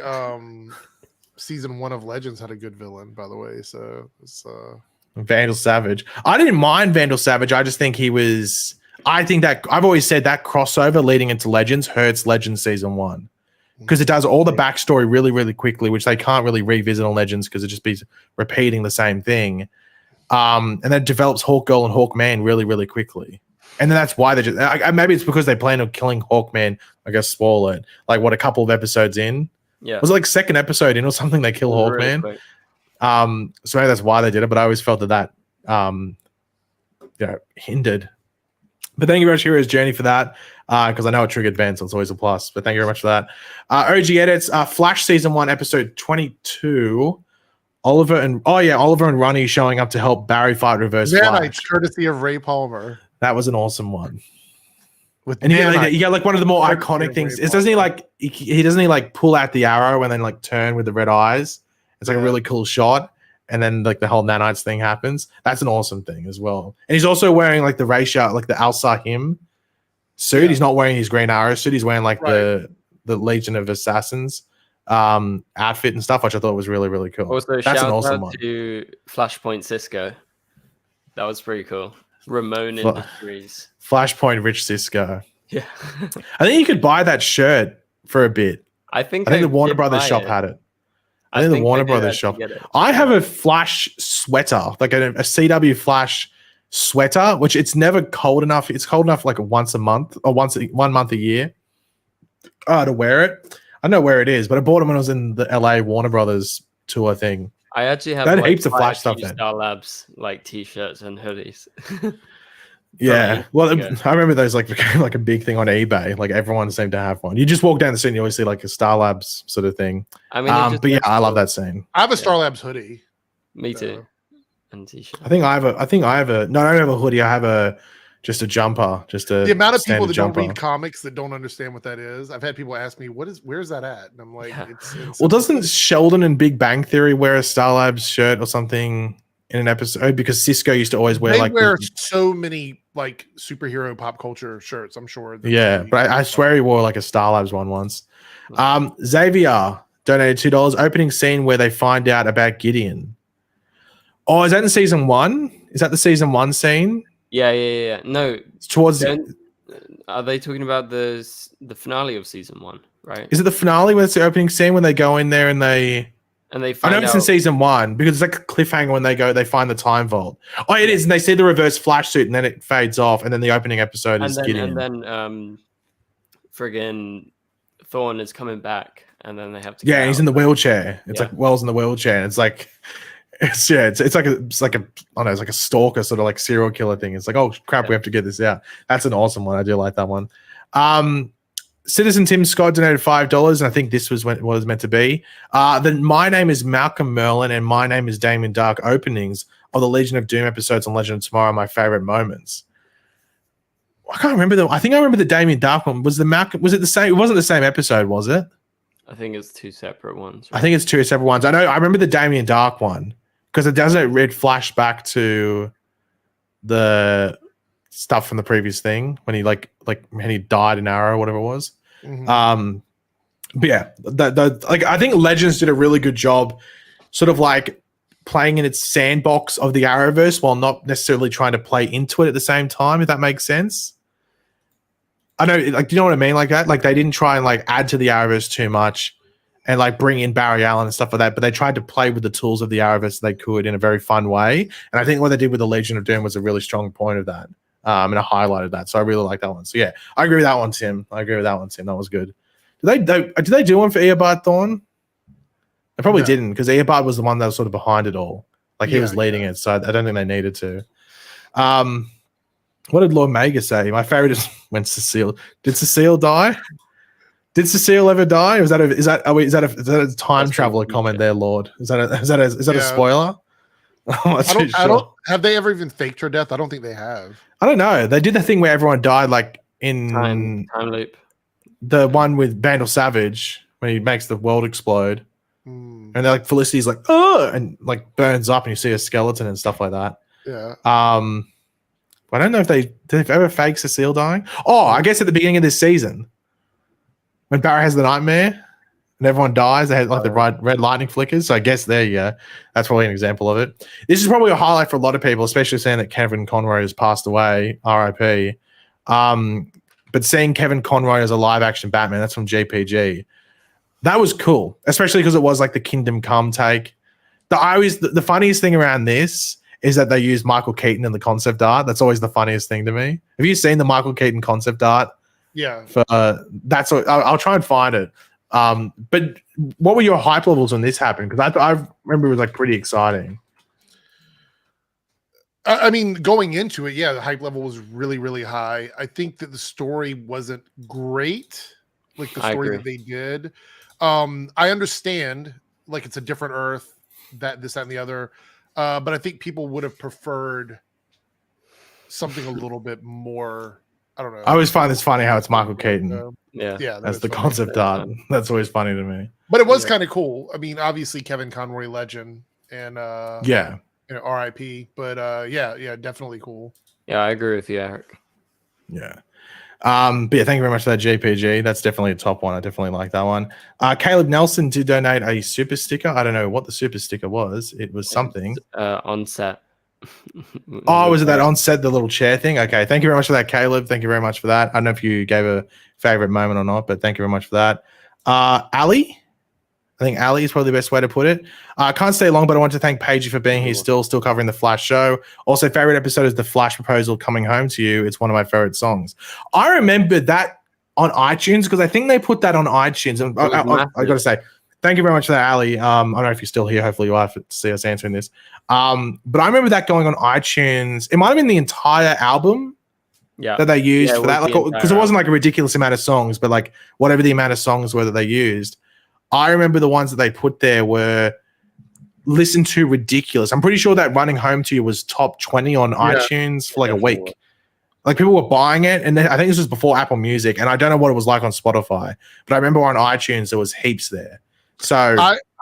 season 1 of Legends had a good villain, by the way. So it's Vandal Savage. I didn't mind Vandal Savage. I just think he was. I think that I've always said that crossover leading into Legends hurts Legends season 1 because it does all the backstory really, really quickly, which they can't really revisit on Legends because it just be repeating the same thing. And then it develops Hawkgirl and Hawkman really, really quickly. And then that's why they just maybe it's because they plan on killing Hawkman. I guess spoil it. Like what, a couple of episodes in? Yeah. Was it like second episode in or something? They kill Hawkman. Really So maybe that's why they did it. But I always felt that hindered. But thank you very much, Hero's Journey, for that. Because I know it triggered Ben, so it's always a plus. But thank you very much for that. OG Edits, Flash Season 1, Episode 22. Oliver and Ronnie showing up to help Barry fight Reverse Flash. Nanites, courtesy of Ray Palmer. That was an awesome one. With And you Nanites. get like one of the more Courtesy iconic of things. Ray It doesn't he Palmer. like he doesn't he like pull out the arrow and then like turn with the red eyes. It's like a really cool shot. And then like the whole nanites thing happens. That's an awesome thing as well. And he's also wearing like the Raisha, like the Al-Sahim suit. Yeah. He's not wearing his Green Arrow suit. He's wearing like the Legion of Assassins outfit and stuff, which I thought was really, really cool. Also, That's shout an awesome out one. to Flashpoint Cisco. That was pretty cool. Ramon Industries. Flashpoint Rich Cisco. Yeah. I think you could buy that shirt for a bit. I think the Warner did Brothers buy shop it. had it. I think the Warner did Brothers actually shop. get it. I have a Flash sweater, like a CW Flash sweater, which it's never cold enough. It's cold enough like once a month or 1 month a year to wear it. I don't know where it is, but I bought it when I was in the LA Warner Brothers tour thing. I actually have They had like heaps of Flash stuff Star Labs like t-shirts and hoodies. Yeah, well, Yeah. I remember those like became like a big thing on eBay. Like everyone seemed to have one. You just walk down the street, and you always see like a Star Labs sort of thing. I mean, it just But yeah, looks I love cool. that scene. I have a Yeah. Star Labs hoodie. Me So- too. And t-shirt. I think I have a. No, I don't have a hoodie. I have just a jumper. Just a The amount of people standard that jumper. don't read comics that don't understand what that is. I've had people ask me, where's that at? And I'm like, Yeah. it's Well, doesn't Sheldon in Big Bang Theory wear a Star Labs shirt or something in an episode? Because Cisco used to always wear they like wear so many like superhero pop culture shirts, I'm sure. that yeah, they- but I swear he wore like a Star Labs one once. Xavier donated $2. Opening scene where they find out about Gideon. Oh, is that in season 1? Is that the season 1 scene? Yeah. No, It's towards. are they talking about the finale of season 1? Right? Is it the finale when it's the opening scene when they go in there and they? And they I find know it's out. in season 1 because it's like a cliffhanger when they find the time vault. Oh, it is, and they see the reverse flash suit, and then it fades off, and then the opening episode is Gideon. and then friggin' Thorne is coming back, and then they have to. Yeah, get and he's out. in the wheelchair. It's Yeah. like Wells in the wheelchair, and it's like, it's like a I don't know, it's like a stalker sort of like serial killer thing. It's like, oh crap, we have to get this out. That's an awesome one. I do like that one. Citizen Tim Scott donated $5, and I think this was what it was meant to be. Then My Name is Malcolm Merlin and My Name is Damien Dark openings of the Legion of Doom episodes on Legend of Tomorrow are my favorite moments. I can't remember them. I think I remember the Damien Dark one. Was it the same? It wasn't the same episode, was it? I think it's 2 separate ones. I think it's 2 separate ones. I remember the Damien Dark one because it doesn't read flashback to the stuff from the previous thing when he like when he died in Arrow, whatever it was. Mhm. But yeah, like I think Legends did a really good job, sort of like playing in its sandbox of the Arrowverse while not necessarily trying to play into it at the same time. If that makes sense. I know, like, do you know what I mean? Like that, like they didn't try and like add to the Arrowverse too much, and like bring in Barry Allen and stuff like that. But they tried to play with the tools of the Arrowverse they could in a very fun way. And I think what they did with the Legion of Doom was a really strong point of that. And I highlighted that, so I really like that one. So yeah, I agree with that one, Tim. That was good. Did they do one for Eobard Thorne? They probably No. didn't, because Eobard was the one that was sort of behind it all. Like he Yeah, was leading it, so I don't think they needed to. What did Lord Mega say? My favorite is when Cecile. Did Cecile die? Did Cecile ever die? Is that a time traveler comment there, Lord? Is that a Yeah. spoiler? I'm not too I sure. don't have they ever even faked her death? I don't think they have. I don't know. They did the thing where everyone died, like in time loop. the one with Vandal Savage when he makes the world explode, Hmm, and they're like Felicity's like oh, and like burns up, and you see a skeleton and stuff like that. yeah. I don't know if they've ever faked Cecile dying. Oh, I guess at the beginning of this season, when Barry has the nightmare and everyone dies, they had like the red lightning flickers. So I guess there you go. That's probably an example of it. This is probably a highlight for a lot of people, especially saying that Kevin Conroy has passed away, R.I.P. But seeing Kevin Conroy as a live action Batman, that's from JPG. That was cool, especially because it was like the Kingdom Come take. The funniest thing around this is that they used Michael Keaton in the concept art. That's always the funniest thing to me. Have you seen the Michael Keaton concept art? Yeah. For that's what I'll try and find it. But what were your hype levels when this happened? Because I remember it was like pretty exciting. I mean, going into it, yeah, the hype level was really, really high. I think that the story wasn't great, like the I story agree. that they did. I understand, like it's a different Earth, that this, that, and the other. But I think people would have preferred something a little bit more. I don't know. I always find this funny how it's Michael Keaton. Yeah. Yeah, That's is the funny. concept art. That's always funny to me. But it was Yeah. kind of cool. I mean, obviously Kevin Conroy, legend, and Yeah. RIP. But yeah, definitely cool. Yeah, I agree with you, Eric. Yeah. But yeah, thank you very much for that JPG. That's definitely a top one. I definitely like that one. Caleb Nelson did donate a super sticker. I don't know what the super sticker was. It was something. On set. Oh, was it that on set, the little chair thing? Okay. Thank you very much for that, Caleb. Thank you very much for that. I don't know if you gave a favorite moment or not, but thank you very much for that. Ali. I think Ali is probably the best way to put it. I can't stay long, but I want to thank Paige for being here, still covering the Flash show. Also, favorite episode is the Flash proposal coming home to you. It's one of my favorite songs. I remember that on iTunes because I think they put that on iTunes. And I got to say, thank you very much for that, Ali. I don't know if you're still here. Hopefully, you are to see us answering this. But I remember that going on iTunes. It might have been the entire album. Yeah. that they used Yeah, for that, with like the because it entire wasn't like a ridiculous amount of songs, but like whatever the amount of songs were that they used. I remember the ones that they put there were listened to ridiculous. I'm pretty sure that Running Home to You was top 20 on iTunes for like a definitely week. Like people were buying it, and then I think this was before Apple Music, and I don't know what it was like on Spotify, but I remember on iTunes there was heaps there. So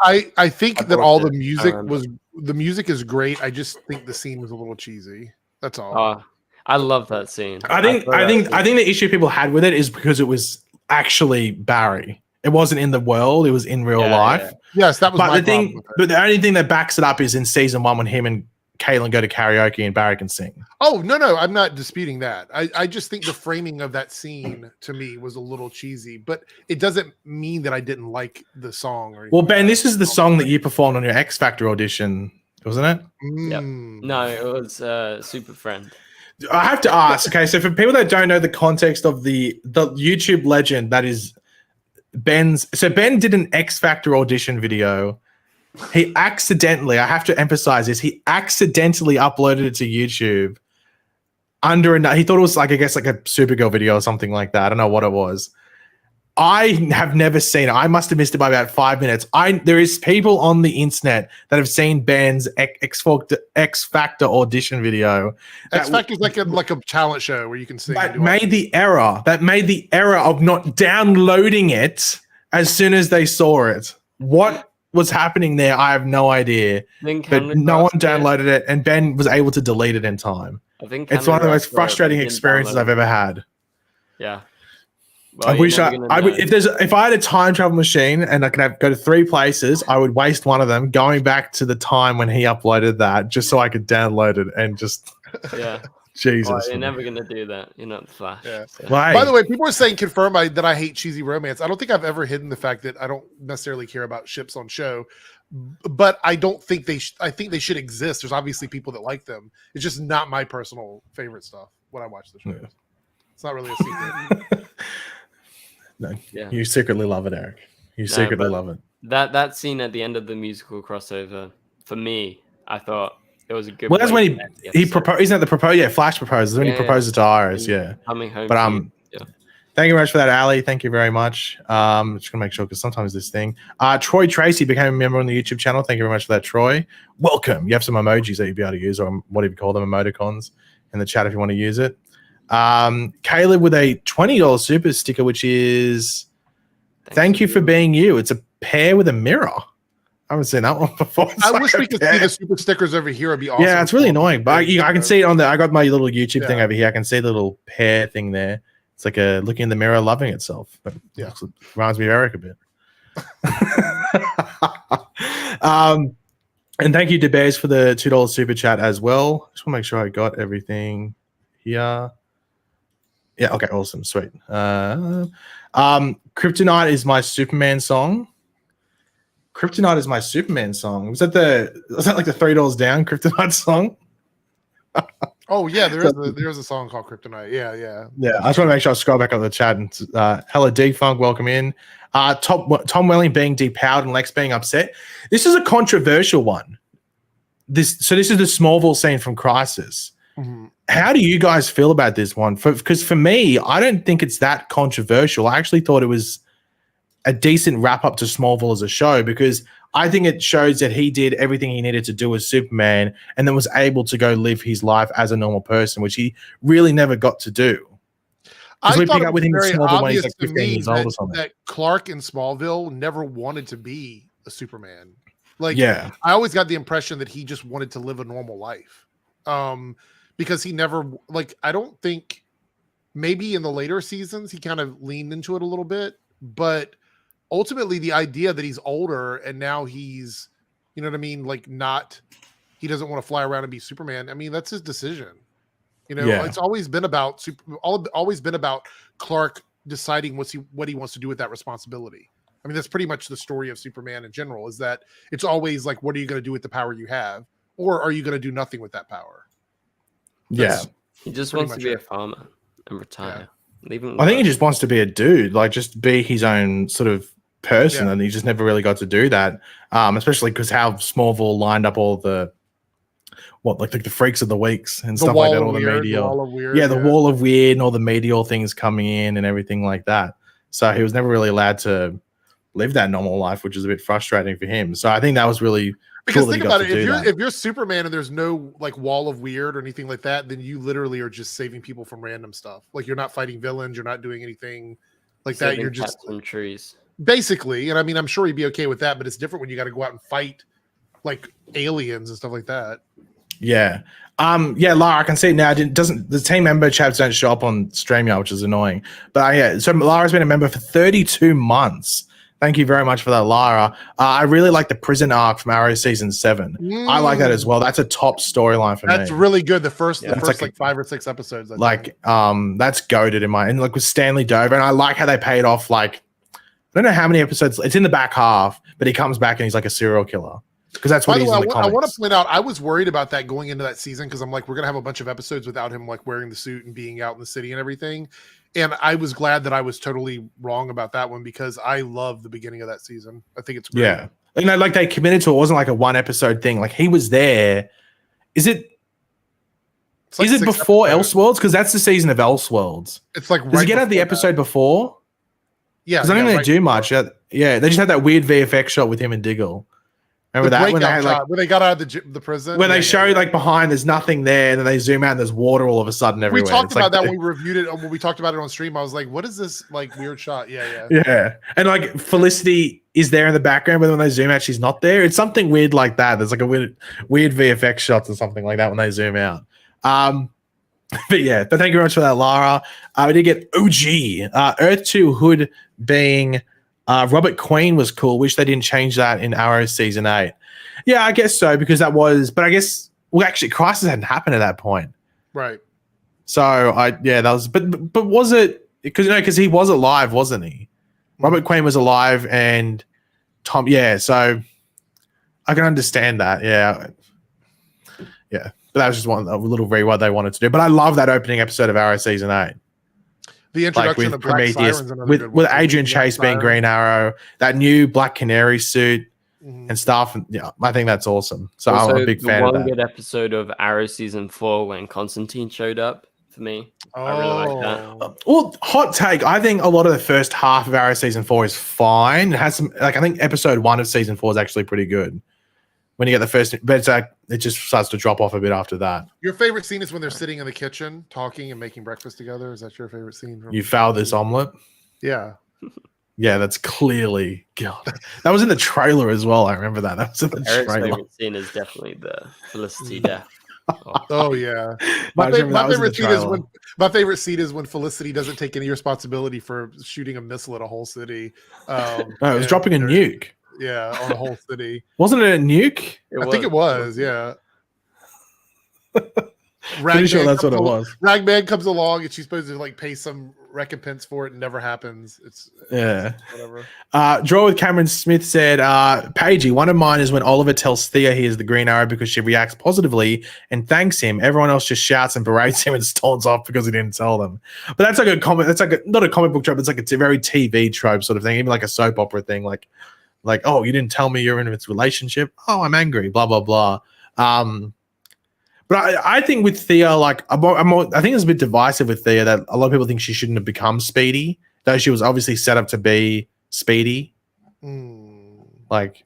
I think I that bought all it. the music remember. the music is great. I just think the scene was a little cheesy. That's all. I love that scene. I think the issue people had with it is because it was actually Barry. It wasn't in the world; it was in real life. Yes, that was But my the problem thing, with it. but the only thing that backs it up is in season 1 when him and Caitlin go to karaoke and Barry can sing. Oh, no, I'm not disputing that. I just think the framing of that scene to me was a little cheesy, but it doesn't mean that I didn't like the song. Or Well, anything Ben, like this is the song that you performed on your X Factor audition, wasn't it? Yep. Mm. No, it was Super Friend. I have to ask. Okay, so for people that don't know the context of the YouTube legend that is Ben's, so Ben did an X Factor audition video. He accidentally, I have to emphasize this, he accidentally uploaded it to YouTube under he thought it was like, I guess like a Supergirl video or something like that. I don't know what it was. I have never seen it. I must have missed it by about 5 minutes. There is people on the internet that have seen Ben's X Factor audition video. X Factor's like a talent show where you can sing. That made the error of not downloading it as soon as they saw it. What was happening there? I have no idea. But no one downloaded it, and Ben was able to delete it in time. I think It's one of the most frustrating experiences I've ever had. Yeah. Well, I wish if I had a time travel machine and I could go to 3 places, I would waste one of them going back to the time when he uploaded that just so I could download it and just Jesus. Oh, you're never gonna do that. You're not the Flash. Yeah. So. Well, By the way, people are saying that I hate cheesy romance. I don't think I've ever hidden the fact that I don't necessarily care about ships on show, but I don't think I think they should exist. There's obviously people that like them. It's just not my personal favorite stuff when I watch the show. Yeah. It's not really a secret. No, you secretly love it, Eric. You secretly love it. That scene at the end of the musical crossover, for me, I thought it was a good. Well, that's when he proposed. Isn't that the propose? Yeah, Flash proposes when he proposes to Iris. Yeah, coming home. But thank you very much for that, Ali. Thank you very much. Just gonna make sure because sometimes this thing. Troy Tracy became a member on the YouTube channel. Thank you very much for that, Troy. Welcome. You have some emojis that you'd be able to use, or whatever you call them, emoticons, in the chat if you want to use it. Caleb with a $20 super sticker, which is thank you for being you. It's a pear with a mirror. I haven't seen that one before. I wish we could see the super stickers over here. It'd be awesome. Yeah, it's really annoying, but I can see it on I got my little YouTube thing over here. I can see the little pear thing there. It's like a looking in the mirror, loving itself. But it reminds me of Eric a bit. And thank you to Bears for the $2 super chat as well. Just want to make sure I got everything here. Yeah, okay, awesome, sweet. Kryptonite is my Superman song. Kryptonite is my Superman song. Was that like the $3 down Kryptonite song? Oh yeah, there is a song called Kryptonite. Yeah. I just want to make sure I scroll back up the chat and hello D-Funk, welcome in. Tom Welling being depowered and Lex being upset. This is a controversial one. This is the Smallville scene from Crisis. Mm-hmm. How do you guys feel about this one? Because for me, I don't think it's that controversial. I actually thought it was a decent wrap up to Smallville as a show because I think it shows that he did everything he needed to do as Superman and then was able to go live his life as a normal person, which he really never got to do. I we thought pick up with him in Smallville when he's like 15 years old or something. That Clark in Smallville never wanted to be a Superman. I always got the impression that he just wanted to live a normal life. Because he never I don't think maybe in the later seasons he kind of leaned into it a little bit, but ultimately the idea that he's older and now he's, you know what I mean? He doesn't want to fly around and be Superman. I mean, that's his decision. It's always been about Clark deciding what he wants to do with that responsibility. I mean, that's pretty much the story of Superman in general, is that it's always like, what are you going to do with the power you have? Or are you going to do nothing with that power? He just wants to be a farmer and retire. I think he just wants to be a dude, just be his own sort of person, and he just never really got to do that. Especially because how Smallville lined up all the what like the freaks of the weeks and The stuff wall like that, of all the weird, the medial. wall of weird, Yeah, the wall of weird and all the medial things coming in and everything like that. So he was never really allowed to live that normal life, which is a bit frustrating for him. So I think that was really Because cool that he think got about to it, do that. if you're Superman and there's no like wall of weird or anything like that, then you literally are just saving people from random stuff. Like you're not fighting villains, you're not doing anything like that. You're just cats and trees. basically, and I mean, I'm sure he'd be okay with that, but it's different when you got to go out and fight like aliens and stuff like that. Yeah. Yeah, Lara, I can see it now. The team member chats don't show up on StreamYard, which is annoying. But yeah, so Lara's been a member for 32 months. Thank you very much for that, Lara. I really like the prison arc from Arrow season 7. I like that as well. That's a top storyline for me. That's really good. The first like 5 or 6 episodes. I like think. that's goated in my, and like with Stanley Dover, and I like how they paid off. Like I don't know how many episodes. It's in the back half, but he comes back and he's like a serial killer because that's what By the he's way, in the comics. I want to point out, I was worried about that going into that season because I'm like, we're gonna have a bunch of episodes without him like wearing the suit and being out in the city and everything. And I was glad that I was totally wrong about that one because I love the beginning of that season. I think it's great. Yeah, you know, like they committed to it. Wasn't like a 1 episode thing. Like he was there. Is it? It's like is it 6 before episodes. Elseworlds? Because that's the season of Elseworlds. It's like Does he get out the before episode that. before? Yeah, Because I don't think right they do before. much. Yeah, they just had that weird VFX shot with him and Diggle. Remember The that when they breakout had shot like where they got out of the prison. when Yeah, they yeah, show yeah. like behind, there's nothing there, and then they zoom out and there's water all of a sudden everywhere. We talked It's about like that when we reviewed it. When we talked about it on stream, I was like, "What is this like weird shot?" Yeah, yeah. Yeah, and like Felicity is there in the background, but when they zoom out, she's not there. It's something weird like that. There's like a weird VFX shots or something like that when they zoom out. But yeah, but thank you very much for that, Lara. We did get OG Earth 2 Hood being Robert Queen was cool. Wish they didn't change that in Arrow season 8. Yeah, I guess so because that was. But I guess actually, Crisis hadn't happened at that point. Right. So that was. But was it because he was alive, wasn't he? Robert Queen was alive, and Tom. Yeah, so I can understand that. Yeah. But that was just a little rewrite they wanted to do. But I love that opening episode of Arrow season 8. The Like introduction with of Black Prometheus, Siren's another good with one. Adrian Black Chase being Siren. Green Arrow, that new Black Canary suit Mhm. and stuff. And yeah, I think that's awesome. So Also, I'm a big the fan of one that. good episode of Arrow season 4 when Constantine showed up for me. I really like that. Oh. Well, hot take. I think a lot of the first half of Arrow season 4 is fine. It has some, like I think episode 1 of season 4 is actually pretty good. When you get the first, but it's like it just starts to drop off a bit after that. Your favorite scene is when they're sitting in the kitchen talking and making breakfast together. Is that your favorite scene? From- You foul this omelet. Yeah. Yeah, that's clearly God. That was in the trailer as well. I remember that. That was in the Eric's trailer. favorite scene is definitely the Felicity death. Oh yeah. I My remember that was in favorite the scene is trailer. when Felicity doesn't take any responsibility for shooting a missile at a whole city. No, it was and dropping a they're- nuke. Yeah, on a whole city. Wasn't it a nuke? I think it was. Yeah. Pretty sure Ragman that's what comes it al- was. Ragman comes along and she's supposed to like pay some recompense for it. And never happens. It's Yeah. whatever. Draw with Cameron Smith said, Paigey, one of mine is when Oliver tells Thea he is the Green Arrow because she reacts positively and thanks him. Everyone else just shouts and berates him and storms off because he didn't tell them. But that's like a comic. That's like not a comic book trope. It's like a very TV trope sort of thing, even like a soap opera thing. Like, oh, you didn't tell me you're in this relationship. Oh, I'm angry. Blah blah blah. But I think with Thea, like I think it's a bit divisive with Thea that a lot of people think she shouldn't have become Speedy, though she was obviously set up to be Speedy. Like,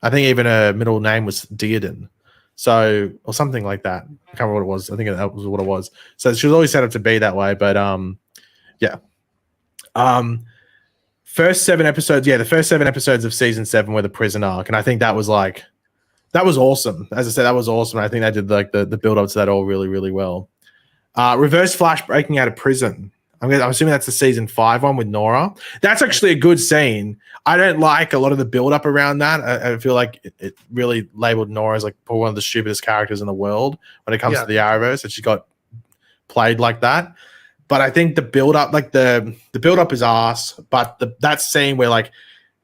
I think even her middle name was Dearden, so or something like that. I can't remember what it was. I think that was what it was. So she was always set up to be that way. But yeah. First 7 episodes, the first 7 episodes of season 7 were the prison arc, and I think that was awesome. As I said, that was awesome. I think they did like the build up to that all really, really well. Reverse Flash breaking out of prison. I'm assuming that's the season 5 one with Nora. That's actually a good scene. I don't like a lot of the build up around that. I feel like it really labeled Nora as like probably one of the stupidest characters in the world when it comes to the Arrowverse, and she got played like that. But I think the build up, like the build up is arse. But that scene where like,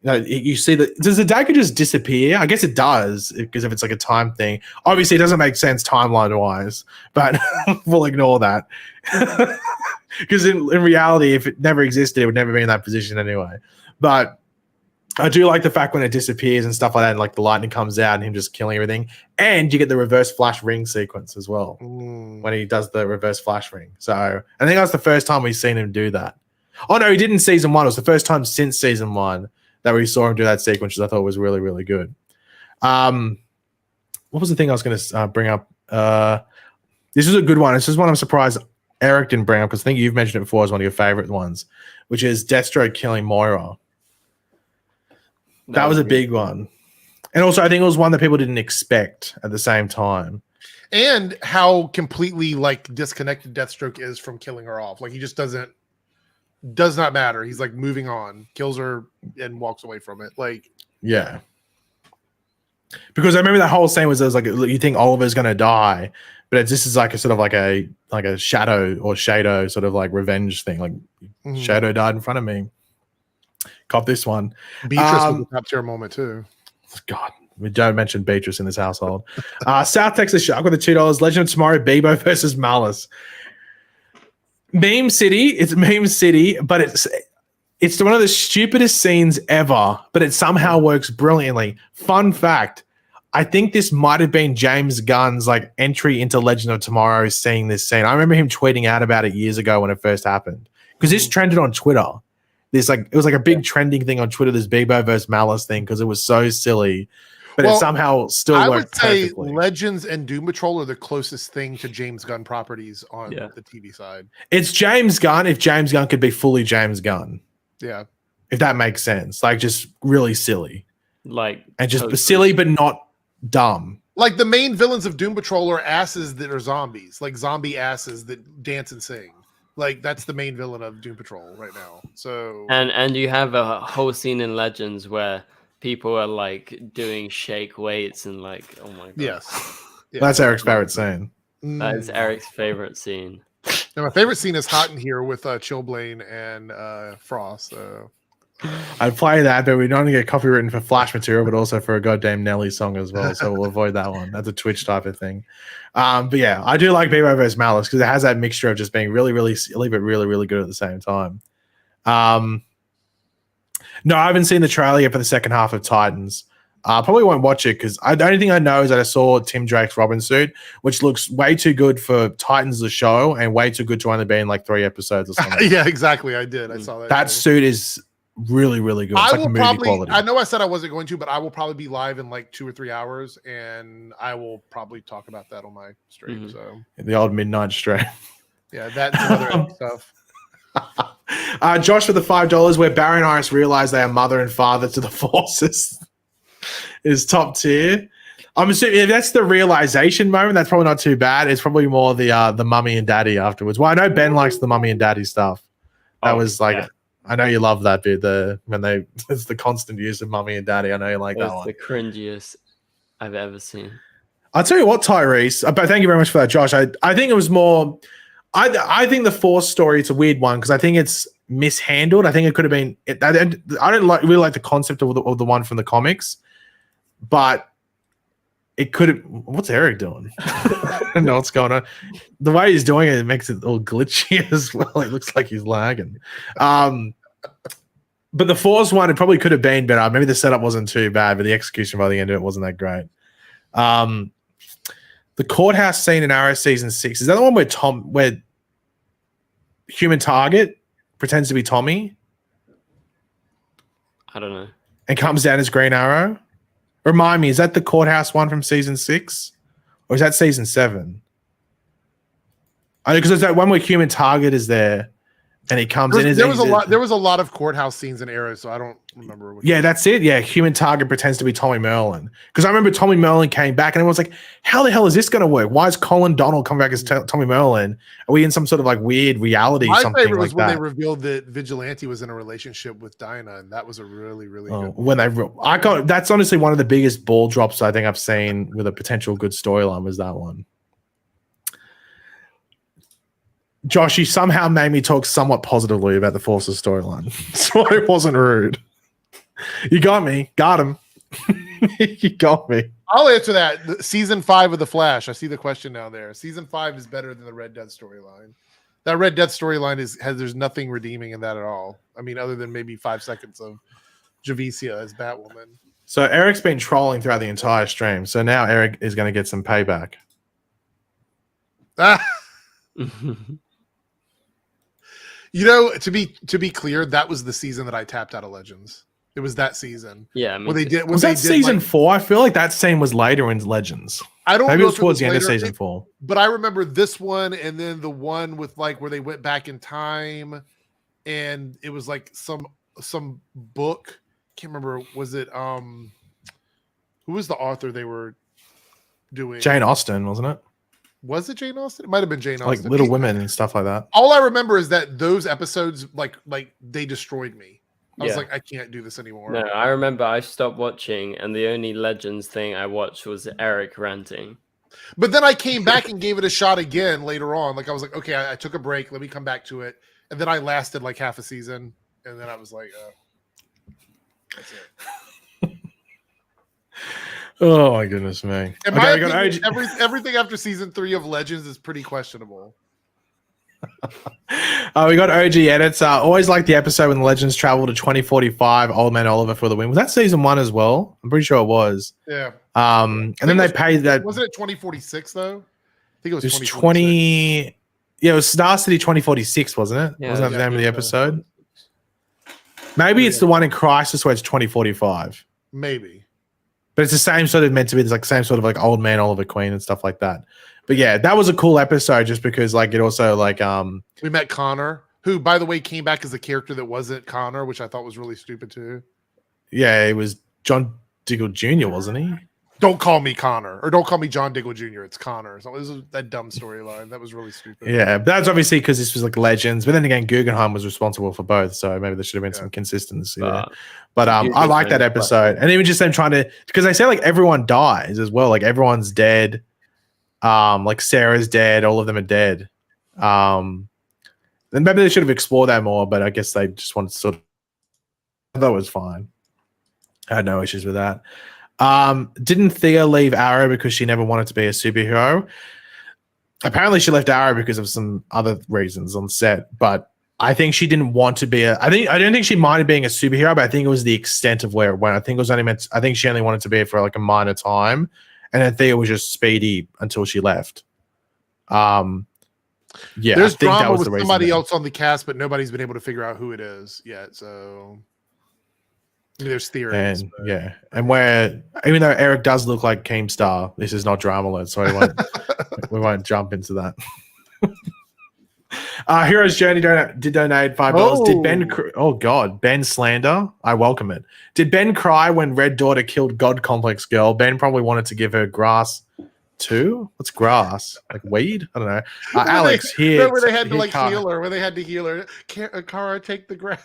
you know, you see does the dagger just disappear? I guess it does because if it's like a time thing. Obviously, it doesn't make sense timeline wise, but we'll ignore that. Because in reality, if it never existed, it would never be in that position anyway. But I do like the fact when it disappears and stuff like that, and like the lightning comes out and him just killing everything. And you get the reverse flash ring sequence as well when he does the reverse flash ring. So I think that's the first time we've seen him do that. Oh no, he did in season 1. It was the first time since season 1 that we saw him do that sequence, which I thought was really, really good. What was the thing I was going to bring up? This is a good one. This is one I'm surprised Eric didn't bring up, because I think you've mentioned it before as one of your favorite ones, which is Deathstroke killing Moira. That was a big one. And also, I think it was one that people didn't expect at the same time. And how completely like disconnected Deathstroke is from killing her off. Like he just does not matter. He's like moving on, kills her and walks away from it. Like, yeah. Because I remember that whole scene was like, you think Oliver's going to die, but this is like a sort of like a shadow or Shadow sort of like revenge thing. Like Shadow died in front of me. Caught this one. Beatrice was a top tier moment too. God, we don't mention Beatrice in this household. South Texas Shark with the $2. Legend of Tomorrow, Bebo versus Malice. Meme City. It's Meme City, but it's one of the stupidest scenes ever, but it somehow works brilliantly. Fun fact: I think this might have been James Gunn's like entry into Legend of Tomorrow, seeing this scene. I remember him tweeting out about it years ago when it first happened, because this trended on Twitter. It was like a big trending thing on Twitter, this Bebo versus Malice thing, because it was so silly, but it somehow still worked. I would say perfectly. Legends and Doom Patrol are the closest thing to James Gunn properties on the TV side. It's James Gunn if James Gunn could be fully James Gunn. Yeah. If that makes sense. Like just really silly. Like, and just silly but not dumb. Like the main villains of Doom Patrol are asses that are zombies, like zombie asses that dance and sing. Like that's the main villain of Doom Patrol right now. So and you have a whole scene in Legends where people are like doing shake weights and like, oh my god. Yes. Yeah. That's Eric's favorite scene. That is Eric's favorite scene. Now, my favorite scene is Hot in Here with Chillblaine and Frost. So I'd play that, but we don't get copywritten for Flash material, but also for a goddamn Nelly song as well. So we'll avoid that one. That's a Twitch type of thing. But yeah, I do like Bebo vs. Malice because it has that mixture of just being really, really silly, but really, really good at the same time. No, I haven't seen the trailer yet for the second half of Titans. Probably won't watch it because the only thing I know is that I saw Tim Drake's Robin suit, which looks way too good for Titans the show and way too good to only be in like 3 episodes or something. Yeah, exactly. I did. I saw that. That suit is really, really good. It's like movie quality. I know I said I wasn't going to, but I will probably be live in like 2 or 3 hours, and I will probably talk about that on my stream. So the old midnight stream. Yeah, that's other stuff. Josh for the $5, where Barry and Iris realize they are mother and father to the forces, is top tier. I'm assuming if that's the realization moment, that's probably not too bad. It's probably more the mummy and daddy afterwards. Well, I know Ben likes the mummy and daddy stuff. That was like. Yeah. I know you love that bit. It's the constant use of mummy and daddy. I know you like that one. It's the cringiest I've ever seen. I'll tell you what, Tyrese. But thank you very much for that, Josh. I think it was more. I think the Force story. It's a weird one because I think it's mishandled. I think it could have been. I don't really like the concept of the one from the comics, but it could have. What's Eric doing? I don't know what's going on. The way he's doing it makes it all glitchy as well. It looks like he's lagging. But the Force one, it probably could have been better. Maybe the setup wasn't too bad, but the execution by the end of it wasn't that great. The courthouse scene in Arrow season 6, is that the one where Human Target pretends to be Tommy? I don't know. And comes down as Green Arrow? Remind me, is that the courthouse one from season 6? Or is that season 7? Because there's that one where Human Target is there and he comes in. There was a lot of courthouse scenes in Arrow, so I don't remember. Yeah, that's it. Yeah, Human Target pretends to be Tommy Merlin. Because I remember Tommy Merlin came back and everyone's like, how the hell is this going to work? Why is Colin Donald coming back as Tommy Merlin? Are we in some sort of like weird reality? My favorite was when they revealed that Vigilante was in a relationship with Dinah, and that was a really, really good one. That's honestly one of the biggest ball drops I think I've seen with a potential good storyline was that one. Josh, you somehow made me talk somewhat positively about the Forces storyline, so I wasn't rude. You got me. Got him. You got me. I'll answer that. Season 5 of The Flash. I see the question now there. Season 5 is better than the Red Death storyline. That Red Death storyline there's nothing redeeming in that at all. I mean, other than maybe 5 seconds of Javicia as Batwoman. So Eric's been trolling throughout the entire stream. So now Eric is going to get some payback. Ah, you know, to be clear, that was the season that I tapped out of Legends. It was that season. Yeah, When they did. When Was they that did, season like, 4? I feel like that scene was later in Legends. I don't Maybe know it was if towards the end of later. season 4. But I remember this one, and then the one with like where they went back in time, and it was like some book. Can't remember. Was it who was the author they were doing? Jane Austen, wasn't it? Was it Jane Austen? It might have been Jane Like Austen. Little Women and stuff like that. All I remember is that those episodes, like they destroyed me. I was Yeah. like, I can't do this anymore. No, I remember I stopped watching, and the only Legends thing I watched was Eric ranting. But then I came back and gave it a shot again later on. Like I was like, okay, I took a break. Let me come back to it. And then I lasted like half a season, and then I was like, that's it. Oh my goodness me. In my we got opinion, OG. everything after season 3 of Legends is pretty questionable. We got OG edits. Always like the episode when the Legends travel to 2045. Old Man Oliver for the win. Was that season 1 as well? I'm pretty sure it was. Yeah. And then they paid that. Wasn't it 2046 though? I think it was, It was 2046. 20. Yeah, it was Star City 2046, wasn't it? Yeah, Wasn't that the yeah, name of the yeah. episode? Maybe it's the one in Crisis where it's 2045. Maybe. But it's the same sort of meant to be. It's like same sort of like Old Man Oliver Queen and stuff like that. But yeah, that was a cool episode just because like it also like We met Connor, who by the way came back as a character that wasn't Connor, which I thought was really stupid too. yeah, it was John Diggle Jr., wasn't he? Don't call me Connor, or don't call me John Diggle Jr. It's Connor. So this was that dumb storyline. That was really stupid. Yeah, but that's obviously because this was like Legends. But then again, Guggenheim was responsible for both, so maybe there should have been some consistency there. But I like that episode, and even just them trying to because they say like everyone dies as well, like everyone's dead. Like Sarah's dead, all of them are dead. Then maybe they should have explored that more, but I guess they just wanted to sort of. I thought it was fine. I had no issues with that. Didn't Thea leave Arrow because she never wanted to be a superhero? Apparently she left Arrow because of some other reasons on set, but I think she didn't want to be I don't think she minded being a superhero, but I think it was the extent of where it went. I think it was I think she only wanted to be it for like a minor time, and then Thea was just speedy until she left. Yeah, There's I think drama that was with the reason somebody there. else on the cast, but nobody's been able to figure out who it is yet. So I mean, there's theories. And but- yeah, and where even though Eric does look like Keemstar, this is not drama alert, so we won't jump into that. Hero's Journey did donate $5. Did Ben? Oh God, Ben slander. I welcome it. Did Ben cry when Red Daughter killed God Complex Girl? Ben probably wanted to give her grass too. What's grass? Like weed? I don't know. Alex here. Remember they had to here, like Cara. heal her. Where they had to heal her. Kara, take the grass.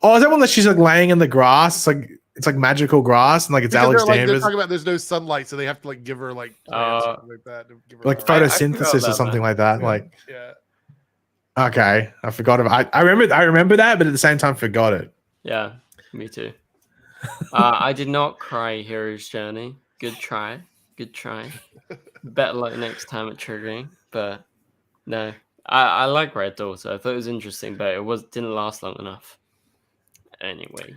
Oh, is that one that she's like laying in the grass? It's like magical grass, and like it's Because Alex they're Danvers. talking about there's no sunlight, so they have to like give her like plants or something like that. To give her Like power. I forgot photosynthesis or about something that. like that. Yeah. Like, Yeah. okay, I forgot about. I remember that, but at the same time, forgot it. Yeah, me too. I did not cry Hero's Journey. Good try. Good try. Better luck next time at triggering, but no. I like Red Daughter. I thought it was interesting, but it didn't last long enough. Anyway.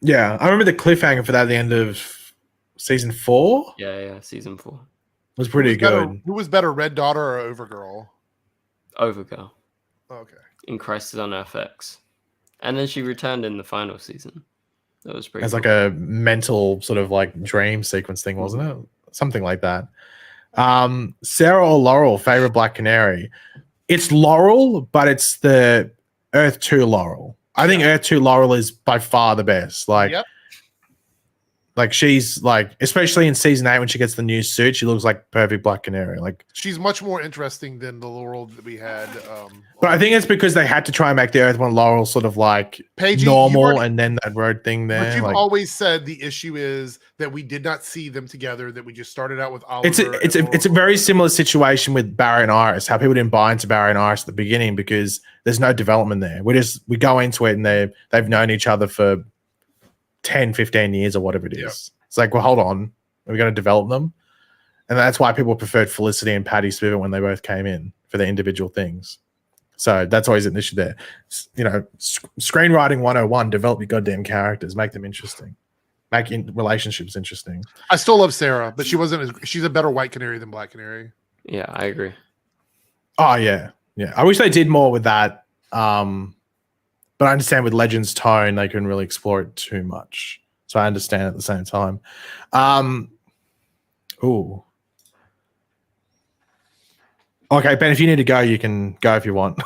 Yeah, I remember the cliffhanger for that at the end of season 4 Yeah, season 4. was pretty good. Who was better, Red Daughter or Overgirl? Overgirl Oh, okay. in Crisis on Earth X. And then she returned in the final season. That was pretty As cool. like a mental sort of like dream sequence thing, wasn't it? Something like that. Sarah or Laurel, favorite Black Canary? It's Laurel, but it's the Earth 2 Laurel. I think Earth 2 Laurel is by far the best. Like, Yep. like she's like, especially in season 8 when she gets the new suit, she looks like perfect Black Canary. Like, She's much more interesting than the Laurel that we had. but I think it's because they had to try and make the Earth 1 Laurel sort of like Paige, you normal, already- and then that road thing there. But you've like, always said the issue is that we did not see them together. That we just started out with Oliver. it's a very similar situation with Barry and Iris. How people didn't buy into Barry and Iris at the beginning because there's no development there. We go into it and they've known each other for 10, 15 years or whatever it is. Yeah. It's like, well, hold on, are we going to develop them? And that's why people preferred Felicity and Patty Spivot when they both came in for their individual things. So that's always an issue there. Screenwriting 101, develop your goddamn characters, make them interesting, make relationships interesting. I still love Sarah, but she's a better White Canary than Black Canary. Yeah, I agree. Oh yeah. I wish they did more with that. But I understand with Legends tone, they couldn't really explore it too much. So I understand at the same time. Ooh. Okay, Ben, if you need to go, you can go if you want.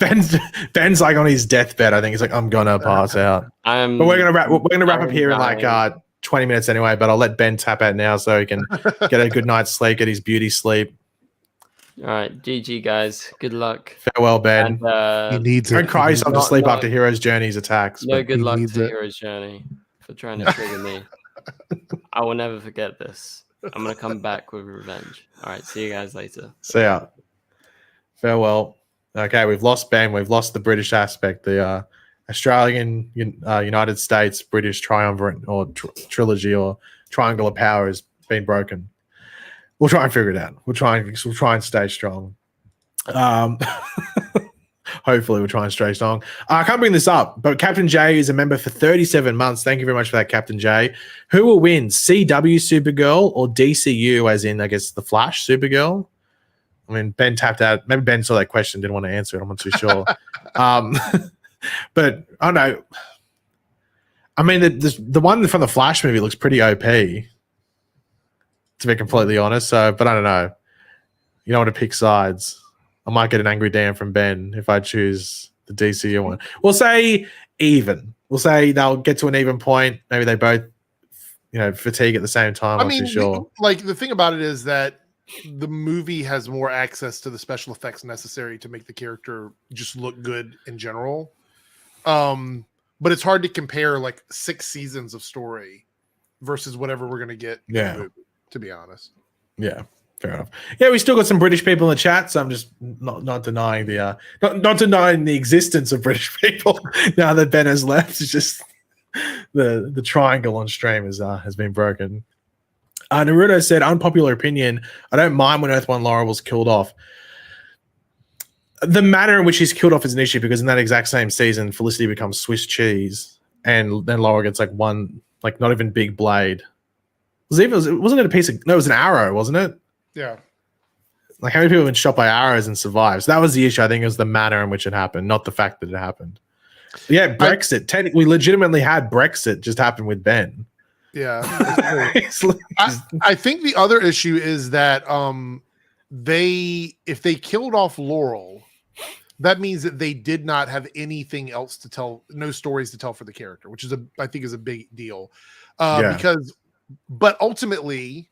Ben's like on his deathbed. I think he's like, I'm gonna pass out. But we're gonna wrap up here in like 20 minutes anyway. But I'll let Ben tap out now so he can get a good night's sleep, get his beauty sleep. All right, GG guys. Good luck. Farewell, Ben. He needs it. Don't cry yourself to sleep after Hero's Journey's attacks. No good luck to Hero's Journey for trying to trigger me. I will never forget this. I'm gonna come back with revenge. All right, see you guys later. See ya. Farewell. Okay, we've lost Ben. We've lost the British aspect. The Australian, United States, British triumvirate or trilogy or triangle of power has been broken. We'll try and figure it out. We'll try and stay strong. Hopefully we'll try and stay strong. I can't bring this up, but Captain J is a member for 37 months. Thank you very much for that, Captain J. Who will win, CW Supergirl or DCU, as in, I guess, The Flash Supergirl? I mean, Ben tapped out. Maybe Ben saw that question, didn't want to answer it. I'm not too sure. But I don't know. I mean, the one from the Flash movie looks pretty OP, to be completely honest. So, but I don't know. You don't want to pick sides. I might get an angry DM from Ben if I choose the DCU one. We'll say even. We'll say they'll get to an even point. Maybe they both, fatigue at the same time. I'm not too sure. The thing about it is that the movie has more access to the special effects necessary to make the character just look good in general. But it's hard to compare like 6 seasons of story versus whatever we're going to get in the movie, to be honest. Yeah. Fair enough. Yeah, we still got some British people in the chat, so I'm just not denying the not denying the existence of British people now that Ben has left. It's just the triangle on stream has been broken. Naruto said, unpopular opinion, I don't mind when Earth 1 Laura was killed off. The manner in which he's killed off is an issue because in that exact same season, Felicity becomes Swiss cheese, and then Laura gets like one, like not even big blade. Wasn't it a piece of? No, it was an arrow, wasn't it? Yeah. Like how many people have been shot by arrows and survived? So that was the issue. I think it was the manner in which it happened, not the fact that it happened. Yeah, Brexit. Technically, we legitimately had Brexit just happen with Ben. Yeah. I think the other issue is that if they killed off Laurel, that means that they did not have anything else to tell, no stories to tell for the character, which is I think is a big deal. But ultimately,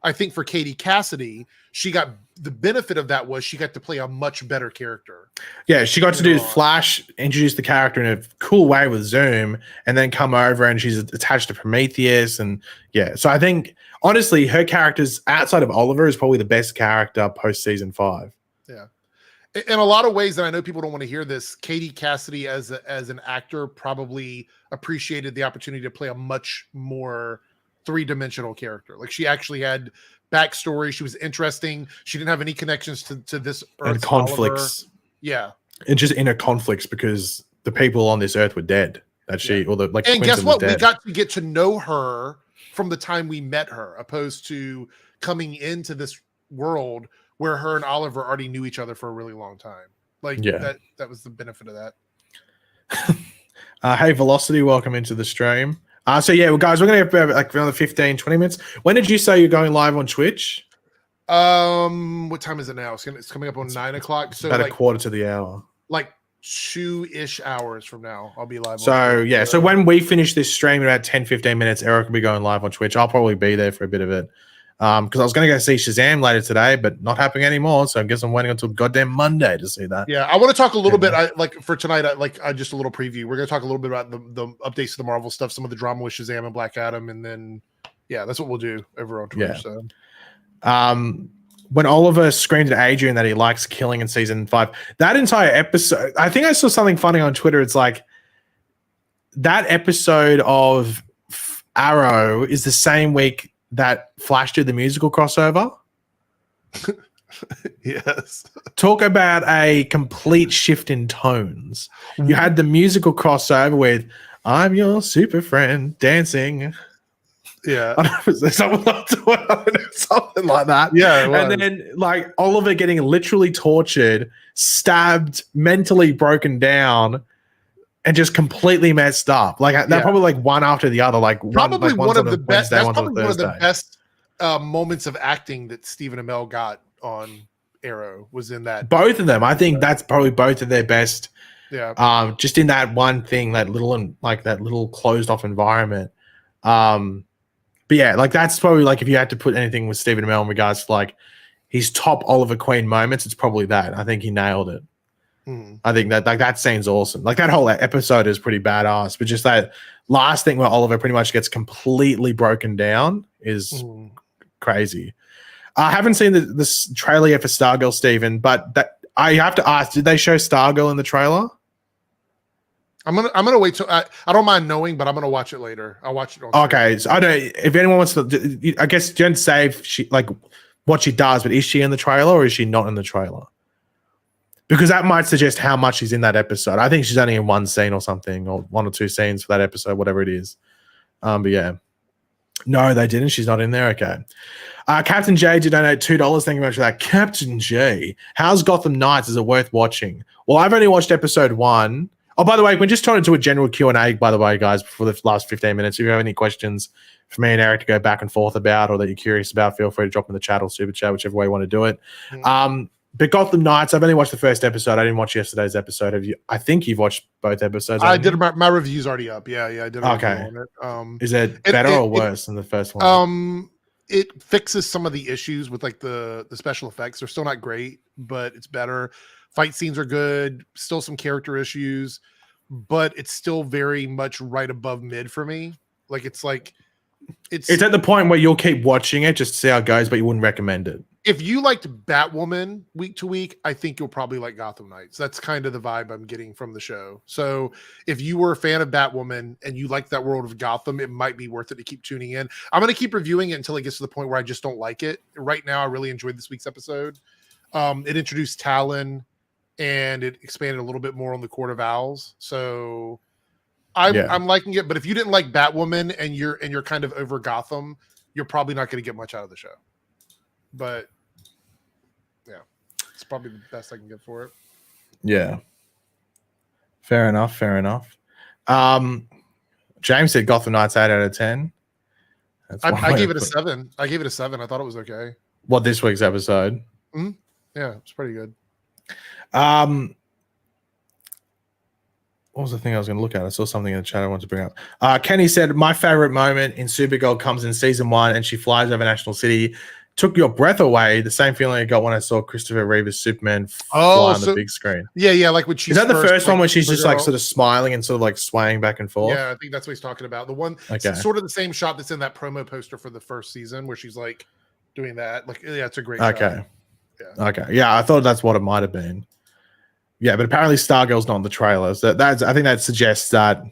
I think for Katie Cassidy, she got the benefit of that was she got to play a much better character. Yeah, she got to do Flash, introduce the character in a cool way with Zoom, and then come over and she's attached to Prometheus. And yeah, so I think honestly, her characters outside of Oliver is probably the best character post season 5. Yeah. In a lot of ways, and I know people don't want to hear this, Katie Cassidy as an actor probably appreciated the opportunity to play a much more 3-dimensional character. Like she actually had backstory. She was interesting. She didn't have any connections to this Earth and conflicts. Oliver. Yeah, and just inner conflicts because the people on this Earth were dead. That she or the like. And Quinton guess what? We got to get to know her from the time we met her, opposed to coming into this world where her and Oliver already knew each other for a really long time. Like that was the benefit of that. Hey, Velocity, welcome into the stream. So yeah, well, guys, we're gonna have like another 15, 20 minutes. When did you say you're going live on Twitch? What time is it now? It's coming up on 9 o'clock. So about a quarter to the hour. Like 2-ish hours from now, I'll be live. So yeah, so when we finish this stream in about 10, 15 minutes, Eric will be going live on Twitch. I'll probably be there for a bit of it. Because I was going to go see Shazam later today, but not happening anymore. So I guess I'm waiting until goddamn Monday to see that. Yeah, I want to talk a little bit. For tonight, just a little preview. We're going to talk a little bit about the updates to the Marvel stuff, some of the drama with Shazam and Black Adam, and then that's what we'll do over on Twitch. Yeah. So. When Oliver screamed at Adrian that he likes killing in season 5, that entire episode, I think I saw something funny on Twitter. It's like that episode of Arrow is the same week that Flash did the musical crossover. Yes. talk about a complete shift in tones. You had the musical crossover with "I'm Your Super Friend" dancing. Yeah. I don't know if it's something like that. Yeah, it was. And then like Oliver getting literally tortured, stabbed, mentally broken down, and just completely messed up. Like they're Yeah. probably like one after the other. Like Probably one's one on of a the best. Wednesday, That's one's on a probably one of the Thursday. best moments of acting that Stephen Amell got on Arrow was in that. Both of them. I think that's probably both of their best. Yeah. Just in that one thing, that little closed off environment. But yeah, like that's probably like if you had to put anything with Stephen Amell in regards to like his top Oliver Queen moments, it's probably that. I think he nailed it. I think that like that scene's awesome. Like that whole episode is pretty badass, but just that last thing where Oliver pretty much gets completely broken down is crazy. I haven't seen this trailer yet for Stargirl, Steven, but that I have to ask, did they show Stargirl in the trailer? I'm gonna wait till I don't mind knowing, but I'm gonna watch it later. I'll watch it on Okay, so I don't. If anyone wants to, I guess Jen say if she like what she does, but is she in the trailer or is she not in the trailer? Because that might suggest how much she's in that episode. I think she's only in one scene or something, or one or two scenes for that episode, whatever it is. But yeah, no, they didn't. She's not in there. Okay. Captain J did donate $2. Thank you very much for that. Captain J, how's Gotham Knights? Is it worth watching? Well, I've only watched episode 1. Oh, by the way, we're just trying to do a general Q&A, by the way, guys, for the last 15 minutes. If you have any questions for me and Eric to go back and forth about or that you're curious about, feel free to drop in the chat or super chat, whichever way you want to do it. But Gotham Knights, I've only watched the first episode. I didn't watch yesterday's episode. Have you? I think you've watched both episodes. I did. My review's already up. Yeah, I did. Okay. On it. Is it better or worse than the first one? It fixes some of the issues with like the special effects. They're still not great, but it's better. Fight scenes are good. Still some character issues, but it's still very much right above mid for me. Like it's at the point where you'll keep watching it just to see how it goes, but you wouldn't recommend it. If you liked Batwoman week to week, I think you'll probably like Gotham Knights. That's kind of the vibe I'm getting from the show. So if you were a fan of Batwoman and you like that world of Gotham, it might be worth it to keep tuning in. I'm going to keep reviewing it until it gets to the point where I just don't like it. Right now, I really enjoyed this week's episode. It introduced Talon and it expanded a little bit more on the Court of Owls. So I'm liking it. But if you didn't like Batwoman and you're kind of over Gotham, you're probably not going to get much out of the show. But yeah, it's probably the best I can get for it. Yeah. Fair enough. James said Gotham Knights 8 out of 10. I gave it a 7. I gave it a 7. I thought it was okay. What, this week's episode? Yeah, it's pretty good. What was the thing I was going to look at? I saw something in the chat I wanted to bring up. Kenny said, my favorite moment in Supergirl comes in season 1 and she flies over National City. Took your breath away. The same feeling I got when I saw Christopher Reeve's Superman fly on the big screen. Yeah, like when she's is that the first one where she's just like sort of smiling and sort of like swaying back and forth? Yeah, I think that's what he's talking about. The one, sort of the same shot that's in that promo poster for the first season where she's like doing that. Like, yeah, it's a great shot. Yeah, I thought that's what it might have been. Yeah, but apparently Stargirl's not in the trailers. I think that suggests that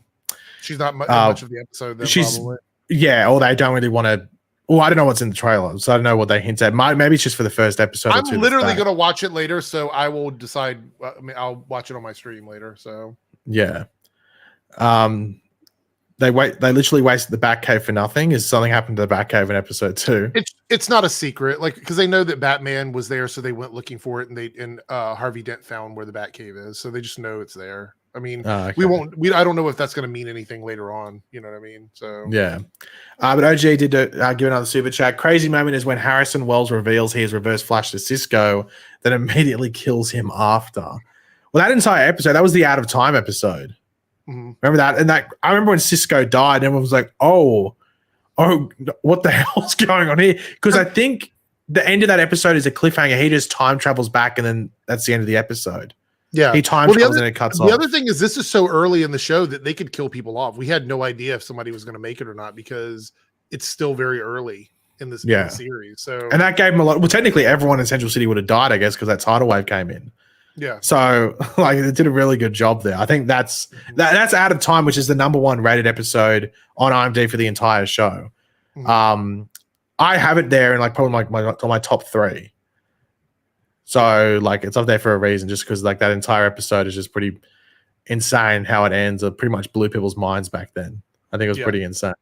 she's not much of the episode. Then probably. Yeah, or they don't really want to. Well, I don't know what's in the trailer, so I don't know what they hint at. Maybe it's just for the first episode. I'm literally going to watch it later, so I will decide. I mean, I'll watch it on my stream later. So yeah, they literally wasted the Batcave for nothing. Is something happened to the Batcave in episode 2? It's not a secret, like because they know that Batman was there, so they went looking for it, and Harvey Dent found where the Batcave is, so they just know it's there. I mean, I don't know if that's going to mean anything later on. You know what I mean? So yeah. But OG did give another super chat. Crazy moment is when Harrison Wells reveals he has reverse flash to Cisco, then immediately kills him after. Well, that entire episode, that was the out of time episode. Remember that? And I remember when Cisco died, everyone was like, oh, what the hell's going on here? Because I think the end of that episode is a cliffhanger. He just time travels back, and then that's the end of the episode. Yeah, he time travels and it cuts off. The other thing is, this is so early in the show that they could kill people off. We had no idea if somebody was going to make it or not because it's still very early in this series. So, and that gave him a lot. Well, technically, everyone in Central City would have died, I guess, because that tidal wave came in. Yeah. So, like, they did a really good job there. I think that's Out of Time, which is the #1 rated episode on IMDb for the entire show. I have it there in like probably my top 3. So like it's up there for a reason, just because like that entire episode is just pretty insane how it ends. It pretty much blew people's minds back then. I think it was pretty insane.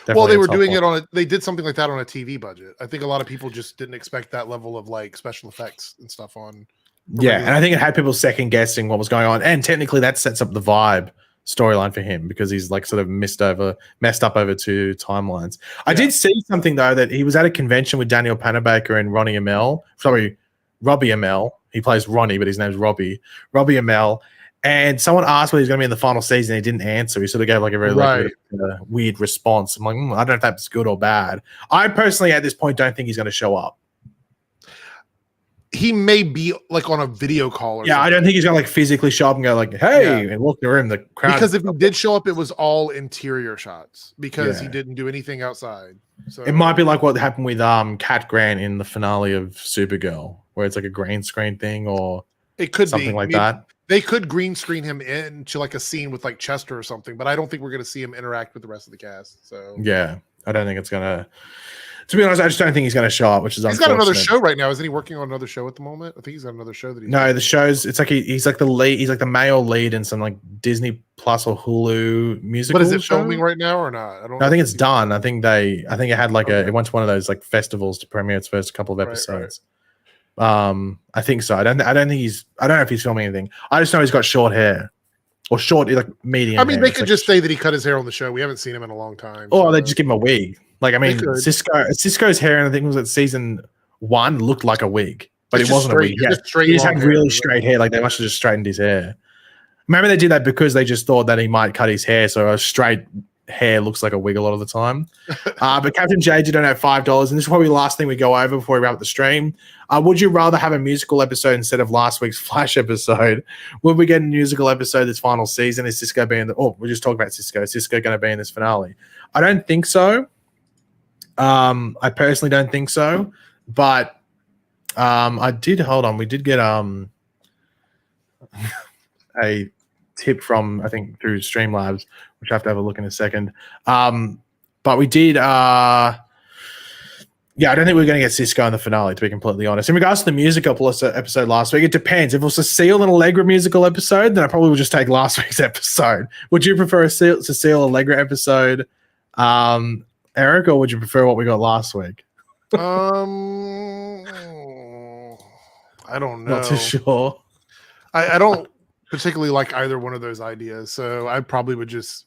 Well, they Definitely a were top doing one. it on they did something like that on a TV budget. I think a lot of people just didn't expect that level of like special effects and stuff on. Yeah, and I think it had people second guessing what was going on, and technically that sets up the vibe storyline for him because he's like sort of messed up over two timelines. I did see something though that he was at a convention with Daniel Panabaker and Robbie Amell. He plays Ronnie, but his name's Robbie Amell. And someone asked whether he's going to be in the final season. He didn't answer. He sort of gave like a very weird response. I'm like, I don't know if that's good or bad. I personally, at this point, don't think he's going to show up. He may be like on a video call. Or something. I don't think he's going to like physically show up and go like, hey, and walk in the room. The crowd. Because if he did show up, it was all interior shots because he didn't do anything outside. So it might be like what happened with Cat Grant in the finale of Supergirl, where it's like a green screen thing or it could something be like that. They could green screen him into like a scene with like Chester or something, but I don't think we're going to see him interact with the rest of the cast. So yeah, I don't think it's going to. To be honest, I just don't think he's going to show up, which is he's got another show right now. Isn't he working on another show at the moment? I think he's got another show that he's the show's it's like he's like the lead. He's like the male lead in some like Disney Plus or Hulu musical. But is it show? filming right now or not? I think it's done. I think it had like it went to one of those like festivals to premiere its first couple of episodes. I think so. I don't know if he's filming anything. I just know he's got short hair. Or short, like medium. I mean, hair. they could just say that he cut his hair on the show. We haven't seen him in a long time. Or they just give him a wig. Like, I mean, Cisco's hair, and I think it was at season 1, looked like a wig, but it wasn't a wig. He just had really straight hair. Like, they must have just straightened his hair. Remember, they did that because they just thought that he might cut his hair, so a straight hair looks like a wig a lot of the time. But Captain J did donate $5, and this is probably the last thing we go over before we wrap up the stream. Would you rather have a musical episode instead of last week's Flash episode? Would we get a musical episode this final season? Is Cisco being we're just talking about Cisco. Is Cisco going to be in this finale? I don't think so. I personally don't think so. But we did get a tip from, I think, through Streamlabs, which I have to have a look in a second. But we did I don't think we're going to get Cisco in the finale, to be completely honest. In regards to the musical episode last week, it depends. If it was a Cecile and Allegra musical episode, then I probably would just take last week's episode. Would you prefer a Cecile Allegra episode, Eric, or would you prefer what we got last week? I don't know. Not too sure. I don't particularly like either one of those ideas, so I probably would just.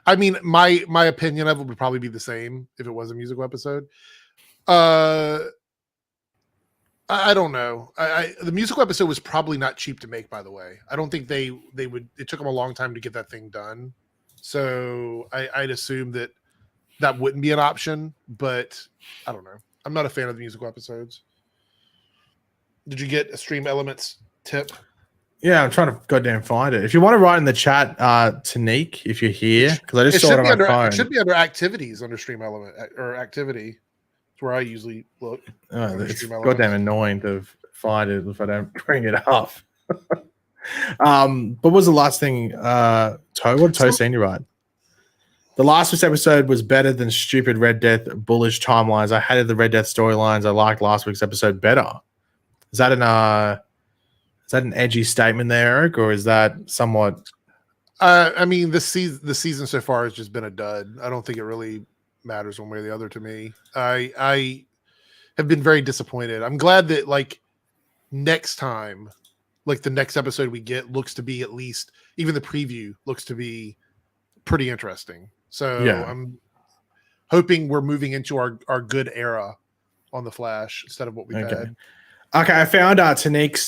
I mean, my opinion of it would probably be the same if it was a musical episode. I don't know. The musical episode was probably not cheap to make, by the way. I don't think they would. It took them a long time to get that thing done, so I'd assume that wouldn't be an option. But I don't know. I'm not a fan of the musical episodes. Did you get a Stream Elements tip? Yeah, I'm trying to goddamn find it. If you want to write in the chat, Tanique, if you're here, because I just saw it on my phone. It should be under activities under Stream Element or activity. It's where I usually look. Oh, it's goddamn annoying to find it if I don't bring it up. What was the last thing? What did Toe Senior write? The last week's episode was better than stupid Red Death bullish timelines. I hated the Red Death storylines. I liked last week's episode better. Is that an edgy statement there, Eric, or is that somewhat? I mean, the season so far has just been a dud. I don't think it really matters one way or the other to me. I have been very disappointed. I'm glad that like next time, like the next episode we get looks to be at least even the preview looks to be pretty interesting. So yeah. I'm hoping we're moving into our good era on the Flash instead of what we've had. Okay, I found Tanique's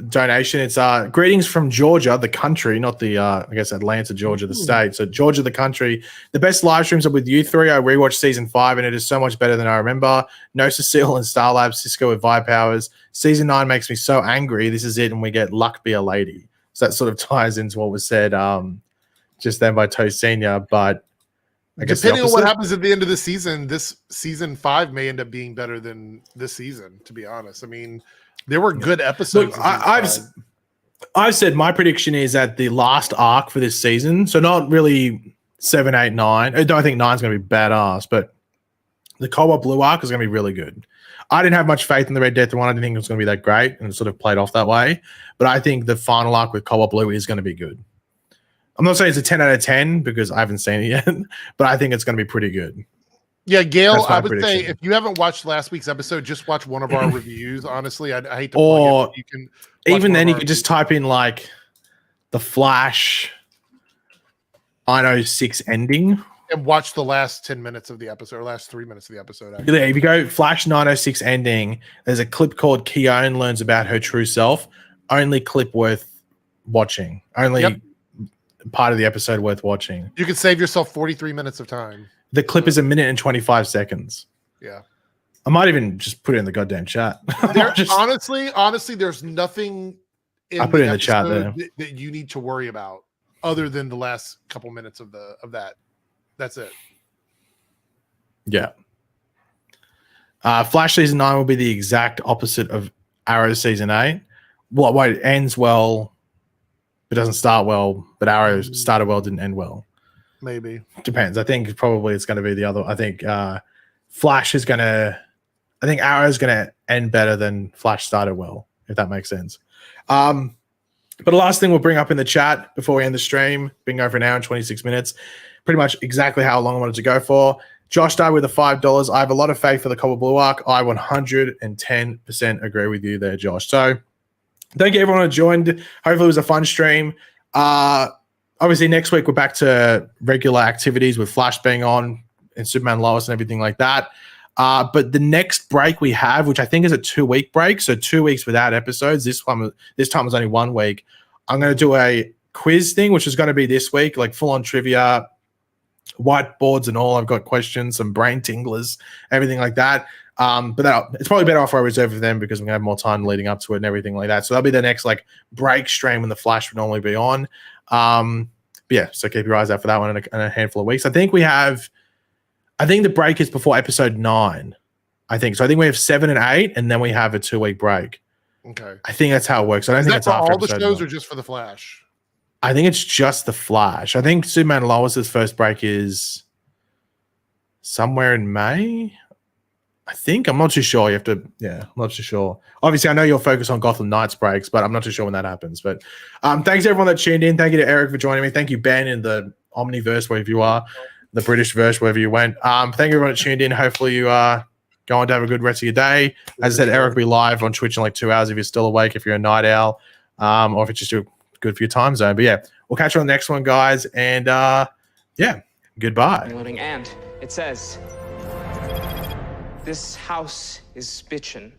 donation. It's greetings from Georgia, the country, not the, I guess, Atlanta, Georgia, the state. So Georgia, the country. The best live streams are with you three. I rewatched season 5, and it is so much better than I remember. No Cecile and Starlab, Cisco with vibe powers. Season 9 makes me so angry. This is it, and we get Luck Be a Lady. So that sort of ties into what was said just then by Toe Senior, but I guess depending on what happens at the end of the season, this season 5 may end up being better than this season, to be honest. I mean, there were good episodes. Look, I've said my prediction is that the last arc for this season, so not really 7, 8, 9. I don't think 9's going to be badass, but the Cobalt Blue arc is going to be really good. I didn't have much faith in the Red Death one. I didn't think it was going to be that great, and it sort of played off that way. But I think the final arc with Cobalt Blue is going to be good. I'm not saying it's a 10 out of 10 because I haven't seen it yet, but I think it's going to be pretty good. Yeah, Gail, That's my I would prediction. say if you haven't watched last week's episode, just watch one of our reviews. Honestly, I hate to Or plug it, but you can watch even one then, of you our could just type in like the Flash 906 ending. and watch the last 10 minutes of the episode, or last 3 minutes of the episode. Actually. Yeah, if you go Flash 906 ending, there's a clip called Keone learns about her true self. Only clip worth watching. Only part of the episode worth watching. You could save yourself 43 minutes of time. The clip is 1 minute and 25 seconds. Yeah. I might even just put it in the goddamn chat. There, honestly, there's nothing I put it in the chat there. that you need to worry about other than the last couple minutes of that. That's it. Yeah. Flash season 9 will be the exact opposite of Arrow season 8. Well, wait, it ends well, but doesn't start well. But Arrow started well, didn't end well. Maybe. Depends. I think probably it's going to be the other. I think Flash is going to. I think Arrow is going to end better than Flash started well, if that makes sense. But the last thing we'll bring up in the chat before we end the stream, been going for an hour and 26 minutes, pretty much exactly how long I wanted to go for. Josh started with the $5. I have a lot of faith for the Cobalt Blue arc. I 110% agree with you there, Josh. So thank you everyone who joined. Hopefully it was a fun stream. Obviously next week we're back to regular activities with Flash being on and Superman Lois and everything like that. But the next break we have, which I think is a 2-week break, so 2 weeks without episodes. This time was only 1 week. I'm going to do a quiz thing, which is going to be this week, like full on trivia, whiteboards and all. I've got questions, some brain tinglers, everything like that. But it's probably better off I reserve for them because we're gonna have more time leading up to it and everything like that. So that'll be the next like break stream when the Flash would normally be on. But yeah, so keep your eyes out for that one in a handful of weeks. I think the break is before episode 9. I think so. I think we have 7 and 8, and then we have a 2-week break. Okay. I think that's how it works. I don't Is think that it's for after all the episode shows 9. or just for the Flash? I think it's just the Flash. I think Superman and Lois's first break is somewhere in May. I think. I'm not too sure. I'm not too sure. Obviously, I know you'll focus on Gotham Knights breaks, but I'm not too sure when that happens. But thanks to everyone that tuned in. Thank you to Eric for joining me. Thank you, Ben, in the Omniverse, wherever you are, the British verse, wherever you went. Thank you everyone that tuned in. Hopefully you are going to have a good rest of your day. As I said, Eric will be live on Twitch in like 2 hours if you're still awake, if you're a night owl, or if it's just good for your time zone. But yeah, we'll catch you on the next one, guys. And yeah, goodbye. And it says, "This house is bitchin'."